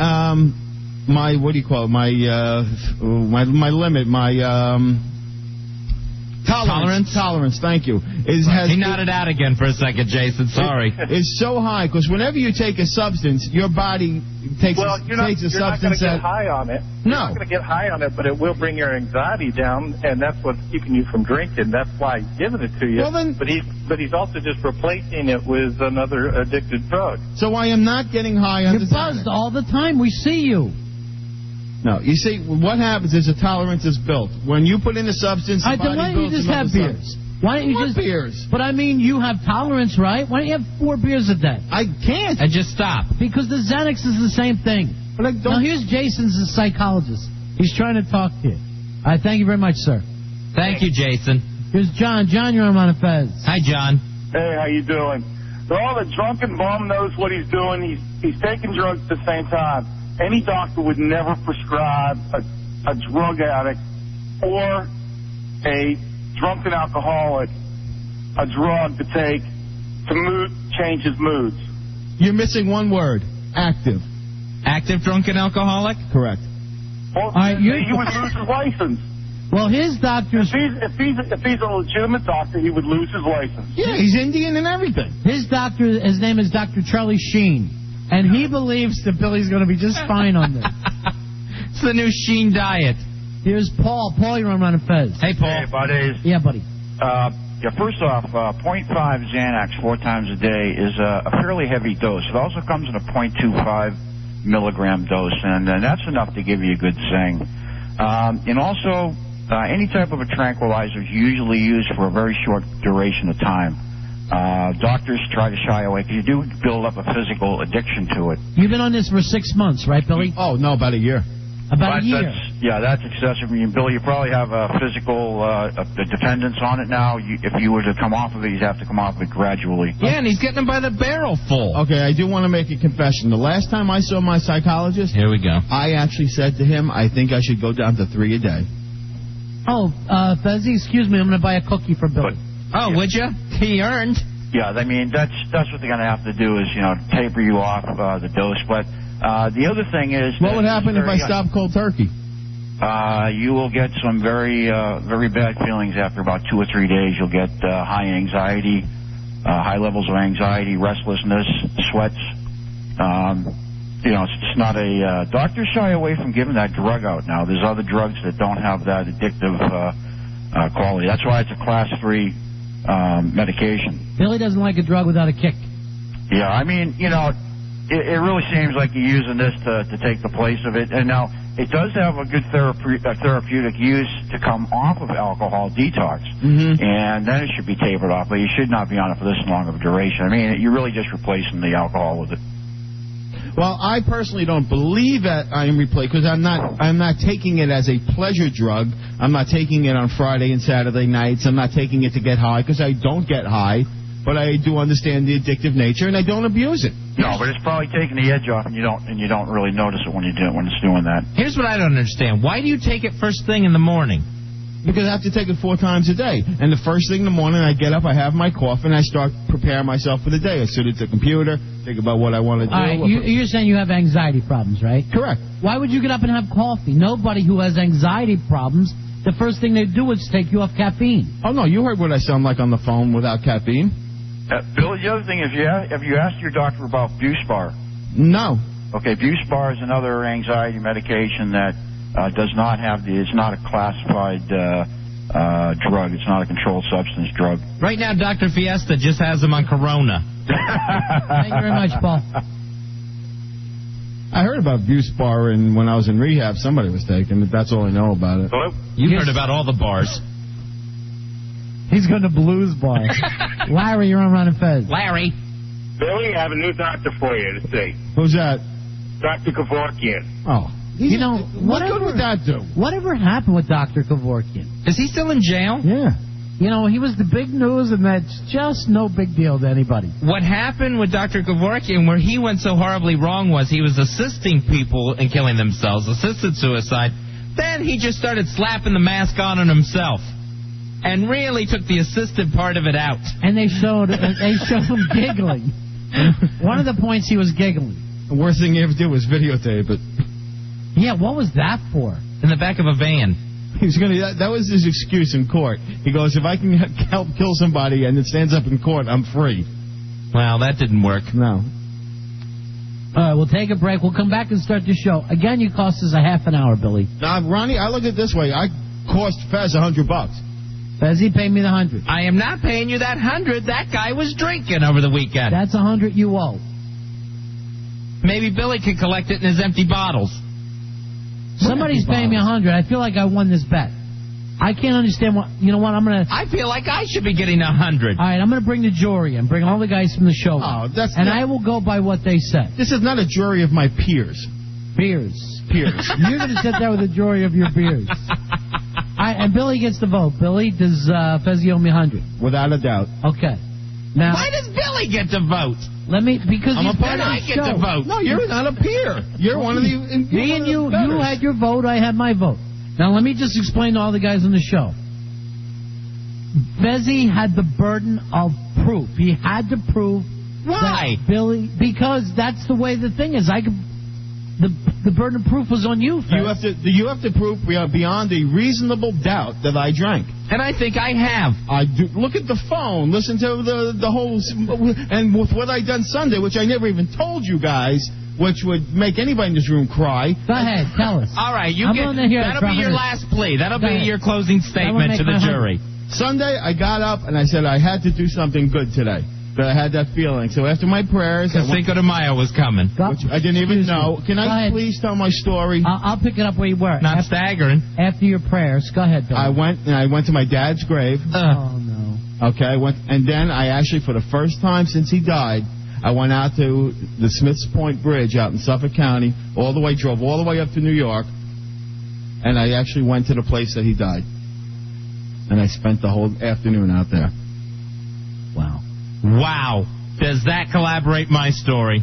what do you call it? My limit, my tolerance. Thank you. He nodded out again for a second, Jason. Sorry. It's so high because whenever you take a substance, your body takes a You're not going to get high on it. No. You're not going to get high on it, but it will bring your anxiety down, and that's what's keeping you from drinking. That's why he's giving it to you. Well, then, but he's also just replacing it with another addicted drug. So I am not getting high on You're buzzed all the time. We see you. No, you see, what happens is a tolerance is built. When you put in a substance, the body why don't you builds just have another beers? Why don't you just beers? But I mean, you have tolerance, right? Why don't you have 4 beers a day? I can't. And just stop. Because the Xanax is the same thing. But I don't. Now, here's Jason's a psychologist. He's trying to talk to you. All right, thank you very much, sir. Thank you, Jason. Here's John. John, you're on Fez. Hi, John. Hey, how you doing? Well, the drunken bum knows what he's doing. He's taking drugs at the same time. Any doctor would never prescribe a drug addict or a drunken alcoholic a drug to take to change his moods. You're missing one word. Active. Active drunken alcoholic? Correct. Well, right, he would lose his license. Well, his doctor's... If he's a legitimate doctor, he would lose his license. Yeah, he's Indian and everything. His doctor, his name is Dr. Charlie Sheen. And he believes that Billy's going to be just fine on this. It's the new Sheen diet. Here's Paul. Paul, you're on Fez. Hey, Paul. Hey, buddies. Yeah, buddy. First off, 0.5 Xanax 4 times a day is a fairly heavy dose. It also comes in a 0.25 milligram dose, and that's enough to give you a good zing. And also, any type of a tranquilizer is usually used for a very short duration of time. Doctors try to shy away because you do build up a physical addiction to it. You've been on this for 6 months, right, Billy? Oh, no, about a year. About a year. That's excessive. I mean, Billy, you probably have a physical dependence on it now. If you were to come off of it, you'd have to come off of it gradually. Yeah, and he's getting them by the barrel full. Okay, I do want to make a confession. The last time I saw my psychologist, here we go. I actually said to him, I think I should go down to 3 a day. Oh, Fezzy, excuse me, I'm going to buy a cookie for Billy. Oh, would you? He earned. Yeah, I mean, that's what they're going to have to do is, taper you off the dose. But the other thing is... What would happen if I stopped cold turkey? You will get some very, very bad feelings after about 2 or 3 days. You'll get high anxiety, high levels of anxiety, restlessness, sweats. it's just not a... doctors shy away from giving that drug out now. There's other drugs that don't have that addictive quality. That's why it's a class 3 medication. Billy doesn't like a drug without a kick. Yeah, I mean, it really seems like you're using this to take the place of it. And now, it does have a good therapeutic use to come off of alcohol detox. Mm-hmm. And then it should be tapered off, but you should not be on it for this long of a duration. I mean, you're really just replacing the alcohol with it. Well, I personally don't believe that I am replaced because I'm not taking it as a pleasure drug. I'm not taking it on Friday and Saturday nights. I'm not taking it to get high because I don't get high. But I do understand the addictive nature, and I don't abuse it. No, but it's probably taking the edge off, and you don't really notice it when it's doing that. Here's what I don't understand. Why do you take it first thing in the morning? Because I have to take it 4 times a day. And the first thing in the morning, I get up, I have my coffee, and I start preparing myself for the day. I sit at the computer, think about what I want to do. All right, you're saying you have anxiety problems, right? Correct. Why would you get up and have coffee? Nobody who has anxiety problems, the first thing they do is take you off caffeine. Oh, no, you heard what I sound like on the phone without caffeine. Billy, the other thing is, have you asked your doctor about Buspar? No. Okay, Buspar is another anxiety medication that does not have it's not a classified drug. It's not a controlled substance drug. Right now, Dr. Fiesta just has them on Corona. Thank you very much, Paul. I heard about Buspar when I was in rehab. Somebody was taking it. That's all I know about it. Hello? You heard about all the bars. He's going to Blues Bar. Larry, you're on Ron and Fez. Larry. Billy, I have a new doctor for you to see. Who's that? Dr. Kevorkian. Oh. What good would that do? Whatever happened with Dr. Kevorkian? Is he still in jail? Yeah. He was the big news, and that's just no big deal to anybody. What happened with Dr. Kevorkian, where he went so horribly wrong, was he was assisting people in killing themselves, assisted suicide. Then he just started slapping the mask on himself. And really took the assisted part of it out. And they showed him giggling. One of the points he was giggling. The worst thing he ever did was videotape it. Yeah, what was that for? In the back of a van. That was his excuse in court. He goes, if I can help kill somebody and it stands up in court, I'm free. Well, that didn't work. No. All right, we'll take a break. We'll come back and start the show. Again, you cost us a half an hour, Billy. Now, Ronnie, I look at it this way. I cost Fez $100. Fezzy, pay me the 100. I am not paying you that 100. That guy was drinking over the weekend. That's 100 you owe. Maybe Billy could collect it in his empty bottles. Somebody's paying me 100. I feel like I won this bet. I can't understand what... You know what? I feel like I should be getting 100. All right, I'm going to bring the jury and bring all the guys from the show. Oh, I will go by what they said. This is not a jury of my peers. Peers. You're going to sit there with a jury of your peers. And Billy gets the vote. Billy, does Fezzi owe me 100? Without a doubt. Okay. Now, why does Billy get to vote? Because I'm he's a part of the show. I get to vote. No, you're not a peer. You're one of the... Me and you had your vote. I had my vote. Now, let me just explain to all the guys on the show. Fezzi had the burden of proof. He had to prove... Why? Billy... Because that's the way the thing is. The burden of proof was on you, Fez. You have to prove beyond a reasonable doubt that I drank. And I think I have. I do. Look at the phone. Listen to the whole... And with what I done Sunday, which I never even told you guys, which would make anybody in this room cry. Go ahead. Tell us. All right. That'll be your last plea. That'll be your closing statement to the jury. Sunday, I got up and I said I had to do something good today. But I had that feeling. So after my prayers... Cinco de Mayo was coming. Which I didn't even know. Can I please tell my story? I'll pick it up where you were. Not staggering. After your prayers. Go ahead, Bill. I went to my dad's grave. Oh, no. Okay, and then I actually, for the first time since he died, I went out to the Smiths Point Bridge out in Suffolk County, drove all the way up to New York, and I actually went to the place that he died. And I spent the whole afternoon out there. Wow. Does that collaborate my story?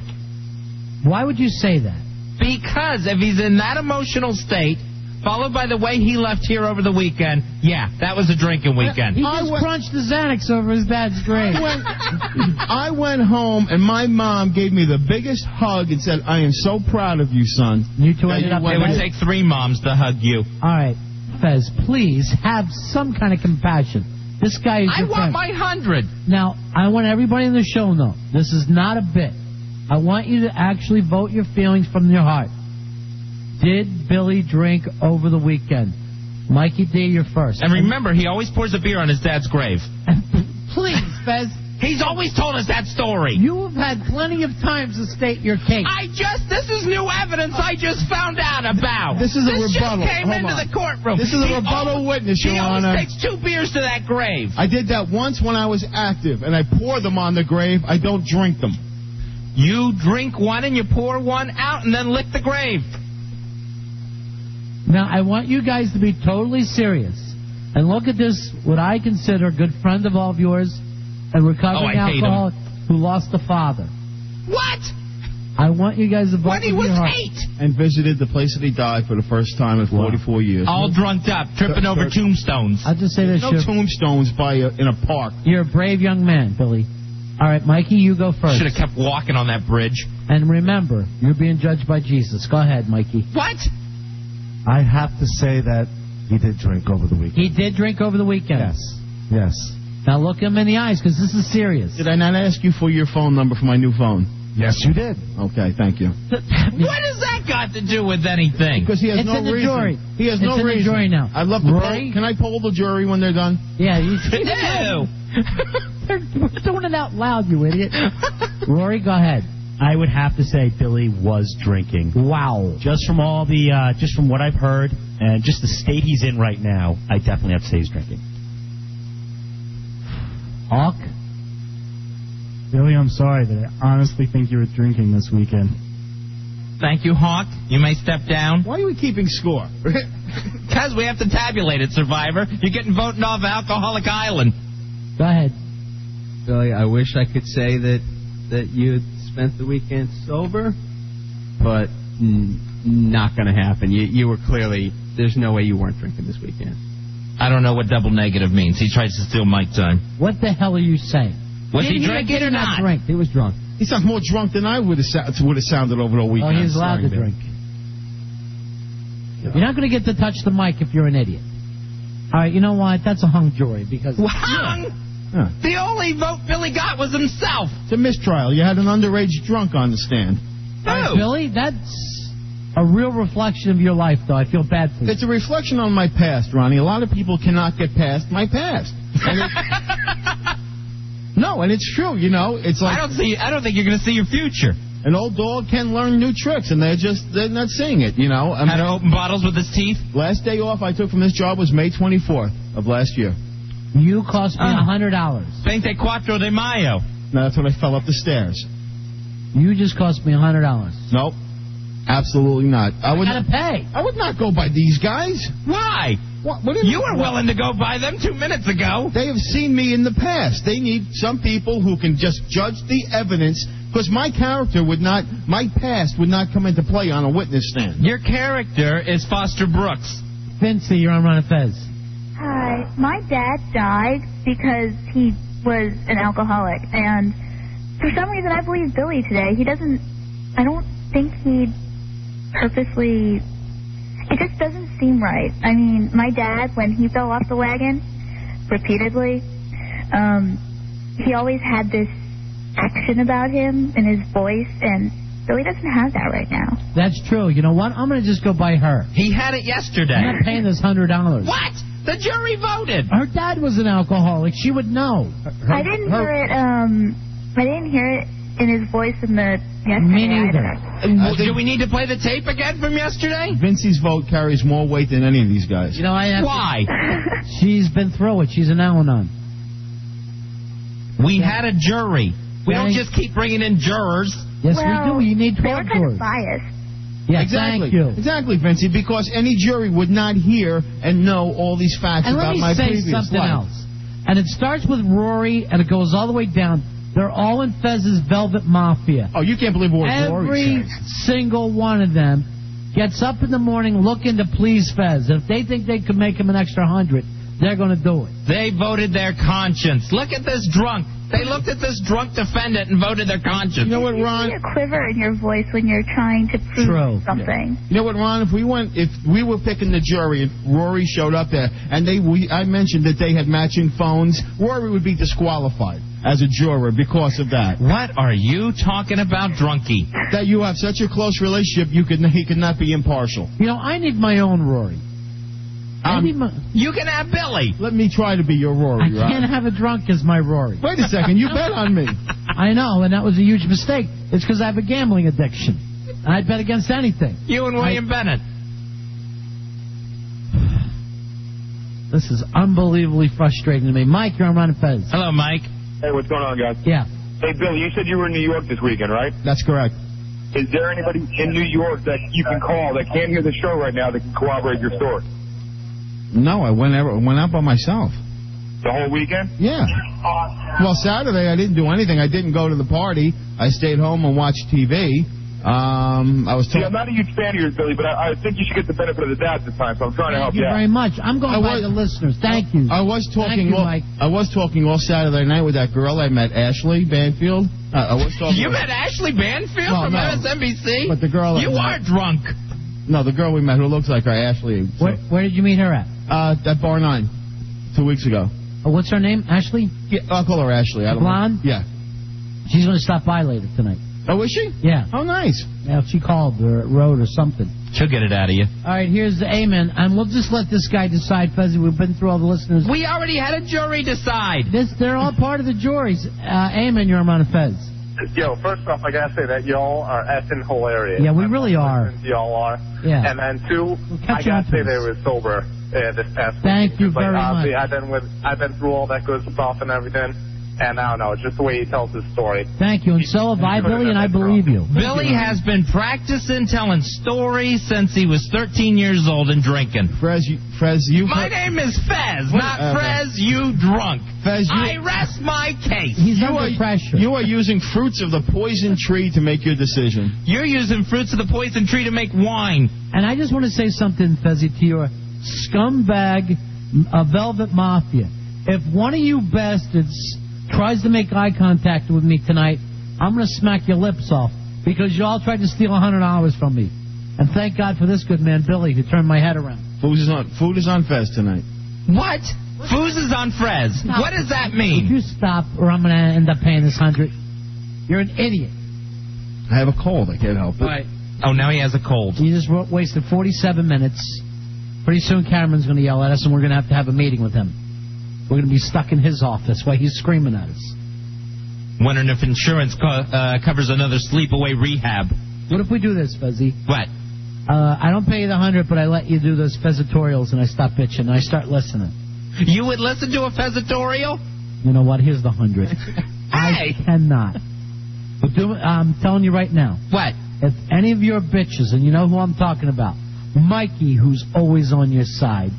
Why would you say that? Because if he's in that emotional state, followed by the way he left here over the weekend, yeah, that was a drinking weekend. He just crunched the Xanax over his dad's grave. I went home, and my mom gave me the biggest hug and said, I am so proud of you, son. You two ended up... It would take 3 moms to hug you. All right, Fez, please have some kind of compassion. This guy is your friend. I want my 100. Now, I want everybody in the show to know, this is not a bit. I want you to actually vote your feelings from your heart. Did Billy drink over the weekend? Mikey D, you're first. And remember, he always pours a beer on his dad's grave. Please, Fez. He's always told us that story. You have had plenty of times to state your case. This is new evidence I just found out about. This is a rebuttal. Just came Hold into on. the courtroom. This is a rebuttal witness, Your Honor. He always takes 2 beers to that grave. I did that once when I was active, and I pour them on the grave. I don't drink them. You drink one and you pour one out and then lick the grave. Now, I want you guys to be totally serious and look at this, what I consider a good friend of all of yours, a recovering alcoholic who lost a father. What? I want you guys to vote When he with was your heart. 8. And visited the place that he died for the first time in 44 years. All drunked up, tripping over tombstones. I'll just say this. No tombstones in a park. You're a brave young man, Billy. All right, Mikey, you go first. Should have kept walking on that bridge. And remember, you're being judged by Jesus. Go ahead, Mikey. What? I have to say that he did drink over the weekend. He did drink over the weekend. Yes. Now look him in the eyes, because this is serious. Did I not ask you for your phone number for my new phone? Yes, you did. Okay, thank you. What has that got to do with anything? Because he has It's no in the reason. jury. He has It's no in the reason. jury now. I'd love to Rory? Can I poll the jury when they're done? Yeah, you Ew. We're doing it out loud, you idiot. Rory, go ahead. I would have to say Billy was drinking. Wow. Just from all the, just from what I've heard, and just the state he's in right now, I definitely have to say he's drinking. Hawk? Billy, I'm sorry, but I honestly think you were drinking this weekend. Thank you, Hawk. You may step down. Why are we keeping score? Because we have to tabulate it, Survivor. You're getting voted off Alcoholic Island. Go ahead. Billy, I wish I could say that you had spent the weekend sober, but not going to happen. You were clearly, there's no way you weren't drinking this weekend. I don't know what double negative means. He tries to steal mic time. What the hell are you saying? Was he drinking or not? Drink. He was drunk. He sounds more drunk than I would have sounded over the weekend. Oh, he's allowed to drink. You're not going to get to touch the mic if you're an idiot. All right, you know what? That's a hung jury because... Hung? Yeah. The only vote Billy got was himself. It's a mistrial. You had an underage drunk on the stand. All right, Billy, that's a real reflection of your life, though. I feel bad for you. It's a reflection on my past, Ronnie. A lot of people cannot get past my past. No, and it's true, you know. It's like I don't think you're going to see your future. An old dog can learn new tricks, and they're not seeing it, you know. How to open bottles with his teeth? Last day off I took from this job was May 24th of last year. You cost me $100. 24 de Mayo. No, that's when I fell up the stairs. You just cost me $100. Nope. Absolutely not. I gotta pay. I would not go by these guys. Why? What you were willing to go by them 2 minutes ago. They have seen me in the past. They need some people who can just judge the evidence, because my past would not come into play on a witness stand. Your character is Foster Brooks. Vincey, you're on Run of Fez. Hi. My dad died because he was an alcoholic, and for some reason I believe Billy today. I don't think he purposely... It just doesn't seem right. I mean, my dad, when he fell off the wagon, repeatedly, he always had this action about him in his voice, and Billy doesn't have that right now. That's true. You know what? I'm going to just go by her. He had it yesterday. I'm not paying this $100. What? The jury voted. Her dad was an alcoholic. She would know. I didn't hear it. I didn't hear it in his voice in the yesterday. Me neither. Do we need to play the tape again from yesterday? Vincey's vote carries more weight than any of these guys. You know, Why? She's been through it. She's an Al-Anon. We had a jury. We don't just keep bringing in jurors. Yes, we do. You need 12 they were kind jurors. of biased. Yeah, exactly. Thank you. Exactly, Vincey, because any jury would not hear and know all these facts And about my let me say previous something life. else. And it starts with Rory, and it goes all the way down. They're all in Fez's Velvet Mafia. Oh, you can't believe what Rory Every says. single one of them gets up in the morning looking to please Fez. If they think they could make him an extra 100, they're going to do it. They voted their conscience. Look at this drunk. They looked at this drunk defendant and voted their conscience. You know what, Ron? You see a quiver in your voice when you're trying to prove something. You know what, Ron? If we were picking the jury and Rory showed up there and I mentioned that they had matching phones, Rory would be disqualified as a juror because of that. What are you talking about, drunkie? That you have such a close relationship, he could not be impartial. You know, I need my own Rory. You can have Billy. Let me try to be your Rory. I can't have a drunk as my Rory. Wait a second, you bet on me. I know, and that was a huge mistake. It's because I have a gambling addiction. I'd bet against anything. You and William Bennett. This is unbelievably frustrating to me. Mike, you're on Ron and Fez. Hello, Mike. Hey, what's going on, guys? Yeah. Hey, Billy, you said you were in New York this weekend, right? That's correct. Is there anybody in New York that you can call that can't hear the show right now that can corroborate your story? No, I went out by myself. The whole weekend? Yeah. Well, Saturday I didn't do anything. I didn't go to the party. I stayed home and watched TV. I'm not a huge fan of yours, Billy, but I think you should get the benefit of the doubt this time, so I'm trying to help you out. Thank you very much. I'm going by the listeners. Thank you. I was talking. Mike. I was talking all Saturday night with that girl I met, Ashley Banfield. I was talking. You met Ashley Banfield from MSNBC? But the girl. You are drunk. No, the girl we met who looks like her, Ashley. So. Where did you meet her at? At Bar 9, 2 weeks ago. Oh, what's her name? Ashley? Yeah, I'll call her Ashley. I don't Blonde? know. Yeah. She's going to stop by later tonight. Oh, is she? Yeah. Oh, nice. Yeah, she called or wrote or something. She'll get it out of you. All right, here's the amen. And we'll just let this guy decide, Fuzzy. We've been through all the listeners. We already had a jury decide. They're all part of the juries. Amen, you're on Fez. Yo, first off, I gotta say that y'all are effing hilarious. Yeah, we really are. Y'all are. Yeah. And then two, I gotta say they were sober this past week. Thank you very much. I've been through all that good stuff and everything, and I don't know, just the way he tells his story. Thank you, and so have I, Billy, and I believe you. Billy has been practicing telling stories since he was 13 years old and drinking. Fez, My name is Fez, not Frez, you drunk. Fez, I rest my case. He's under pressure. You are using fruits of the poison tree to make your decision. You're using fruits of the poison tree to make wine. And I just want to say something, Fezzy, to your scumbag Velvet Mafia. If one of you bastards tries to make eye contact with me tonight, I'm going to smack your lips off because you all tried to steal $100 from me. And thank God for this good man, Billy, who turned my head around. Food is on Fez tonight. What? Foos is on Frez. Stop. What does that mean? Would you stop or I'm going to end up paying this $100? You're an idiot. I have a cold. I can't help it. All right. Oh, now he has a cold. You just wasted 47 minutes. Pretty soon Cameron's going to yell at us, and we're going to have a meeting with him. We're going to be stuck in his office while he's screaming at us. Wondering if insurance covers another sleepaway rehab. What if we do this, Fuzzy? What? I don't pay you the $100, but I let you do those Fezzatorials, and I stop bitching, and I start listening. You would listen to a Fezzatorial? You know what? Here's the $100. I cannot. But I'm telling you right now. What? If any of your bitches, and you know who I'm talking about, Mikey, who's always on your side,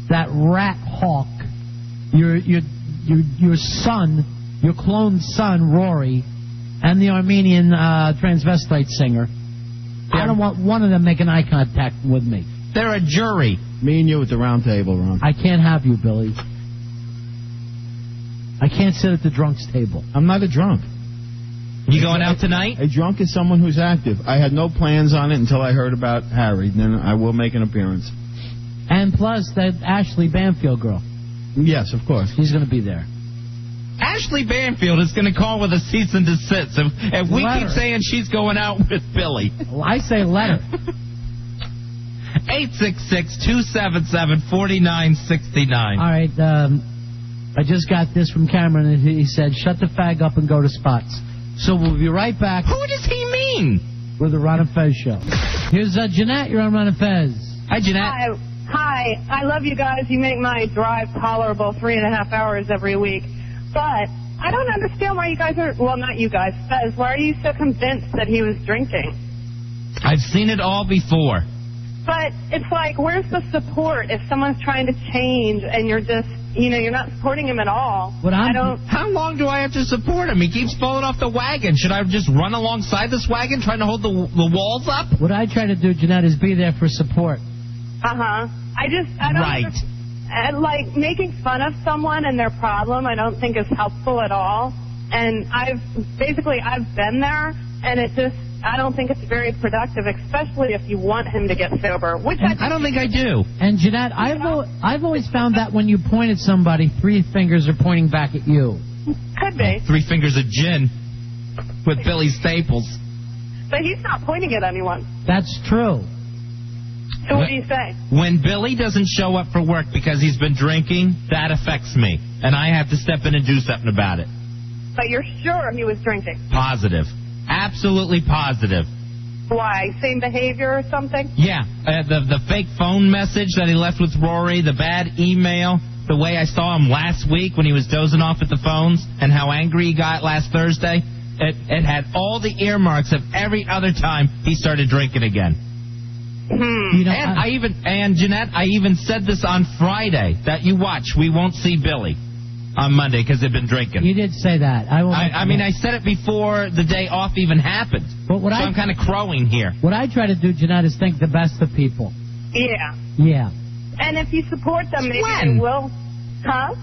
that rat hawk, your son, your clone son, Rory, and the Armenian transvestite singer, I don't want one of them making eye contact with me. They're a jury. Me and you at the round table, Ron. I can't have you, Billy. I can't sit at the drunk's table. I'm not a drunk. You going out tonight? A drunk is someone who's active. I had no plans on it until I heard about Harry. Then I will make an appearance. And plus, that Ashley Banfield girl. Yes, of course. She's going to be there. Ashley Banfield is going to call with a cease and desist if we keep saying she's going out with Billy. Well, I say let her. 866-277-4969. All right, I just got this from Cameron, and he said, shut the fag up and go to Spots. So we'll be right back. Who does he mean? With the Ron and Fez show. Here's Jeanette. You're on Ron and Fez. Hi, Jeanette. Hi. I love you guys. You make my drive tolerable 3.5 hours every week. But I don't understand why you guys are, well, not you guys, Fez, why are you so convinced that he was drinking? I've seen it all before. But it's like, where's the support if someone's trying to change and you're just, you're not supporting him at all? How long do I have to support him? He keeps falling off the wagon. Should I just run alongside this wagon trying to hold the walls up? What I try to do, Jeanette, is be there for support. I don't Right. And, like, making fun of someone and their problem I don't think is helpful at all. And I've been there, and I don't think it's very productive, especially if you want him to get sober, which I don't think I do. And, Jeanette, I've always found that when you point at somebody, 3 fingers are pointing back at you. Could be. 3 fingers of gin with Billy Staples. But he's not pointing at anyone. That's true. So what do you say? When Billy doesn't show up for work because he's been drinking, that affects me. And I have to step in and do something about it. But you're sure he was drinking? Positive. Absolutely positive. Why? Same behavior or something? Yeah. The fake phone message that he left with Rory, the bad email, the way I saw him last week when he was dozing off at the phones, and how angry he got last Thursday. It had all the earmarks of every other time he started drinking again. You know, and Jeanette, I even said this on Friday, that you watch, we won't see Billy on Monday because they've been drinking. You did say that. I said it before the day off even happened. But I'm kind of crowing here. What I try to do, Jeanette, is think the best of people. Yeah. Yeah. And if you support them, maybe they will. Huh?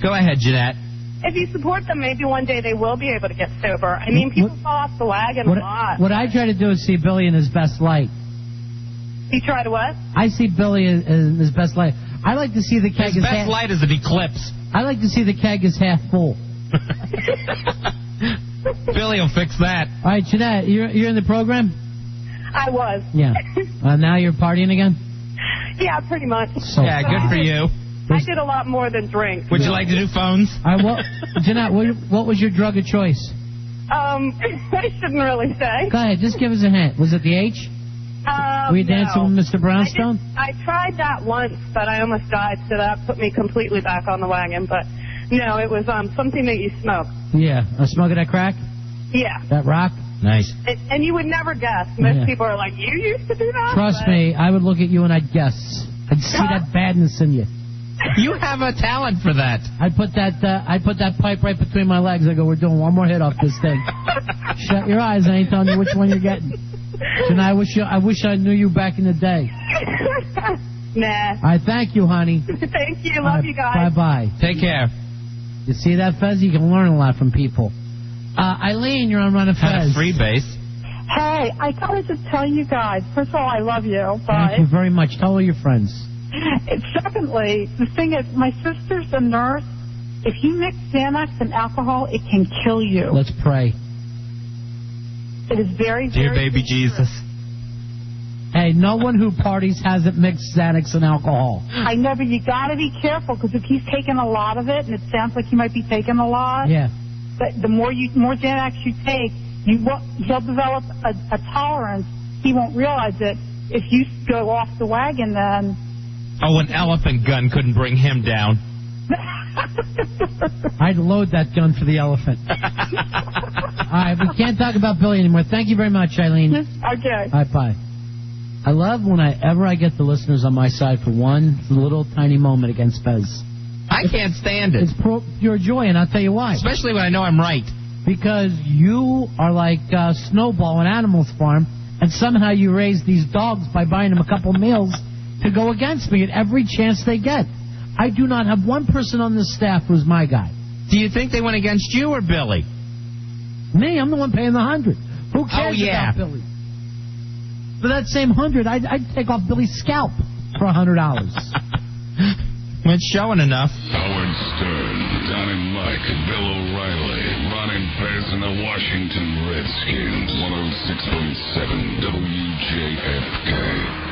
Go ahead, Jeanette. If you support them, maybe one day they will be able to get sober. I mean, people fall off the wagon a lot. What I try to do is see Billy in his best light. You try to what? I see Billy in his best light. I like to see the keg his best light is an eclipse. I like to see the keg is half full. Billy will fix that. All right, Jeanette, you're in the program? I was. Yeah. Now you're partying again? Yeah, pretty much. Yeah, good for you. I did a lot more than drink. Would you like to do phones? Jeanette, what was your drug of choice? I shouldn't really say. Go ahead, just give us a hint. Was it the H? Were you dancing with Mr. Brownstone? I tried that once, but I almost died, so that put me completely back on the wagon. But, no, it was something that you smoke. Yeah. Smoking that crack? Yeah. That rock? Nice. And you would never guess. Most people are like, you used to do that? Trust me, I would look at you and I'd guess. I'd see that badness in you. You have a talent for that. I'd put that pipe right between my legs. I go, we're doing one more hit off this thing. Shut your eyes. I ain't telling you which one you're getting. And I wish I knew you back in the day. Nah. I thank you, honey. Thank you. Love you guys. Bye-bye. Take care. You see that, Fez? You can learn a lot from people. Eileen, you're on Run of Fez. Had a free base. Hey, I thought I'd just tell you guys. First of all, I love you. But Thank you very much. Tell all your friends. Secondly, the thing is, my sister's a nurse. If you mix Xanax and alcohol, it can kill you. Let's pray. It is very, Dear very baby Jesus. Hey, no one who parties hasn't mixed Xanax and alcohol. I know, but you got to be careful, because if he's taking a lot of it, and it sounds like he might be taking a lot, yeah. But the more Xanax you take, he'll develop a tolerance. He won't realize it. If you go off the wagon, then... Oh, an elephant gun couldn't bring him down. I'd load that gun for the elephant. All right, we can't talk about Billy anymore. Thank you very much, Eileen. Okay. All right, bye. I love whenever I get the listeners on my side for one little tiny moment against Fez. I can't stand it. It's pure joy, and I'll tell you why. Especially when I know I'm right. Because you are like Snowball in Animals Farm, and somehow you raise these dogs by buying them a couple meals to go against me at every chance they get. I do not have one person on this staff who's my guy. Do you think they went against you or Billy? Me, I'm the one paying the $100. Who cares about Billy? For that same $100, I'd take off Billy's scalp for $100. It's showing enough. Howard Stern, Donnie Mike, Bill O'Reilly, Ron and Pez and the Washington Redskins, 106.7 WJFK.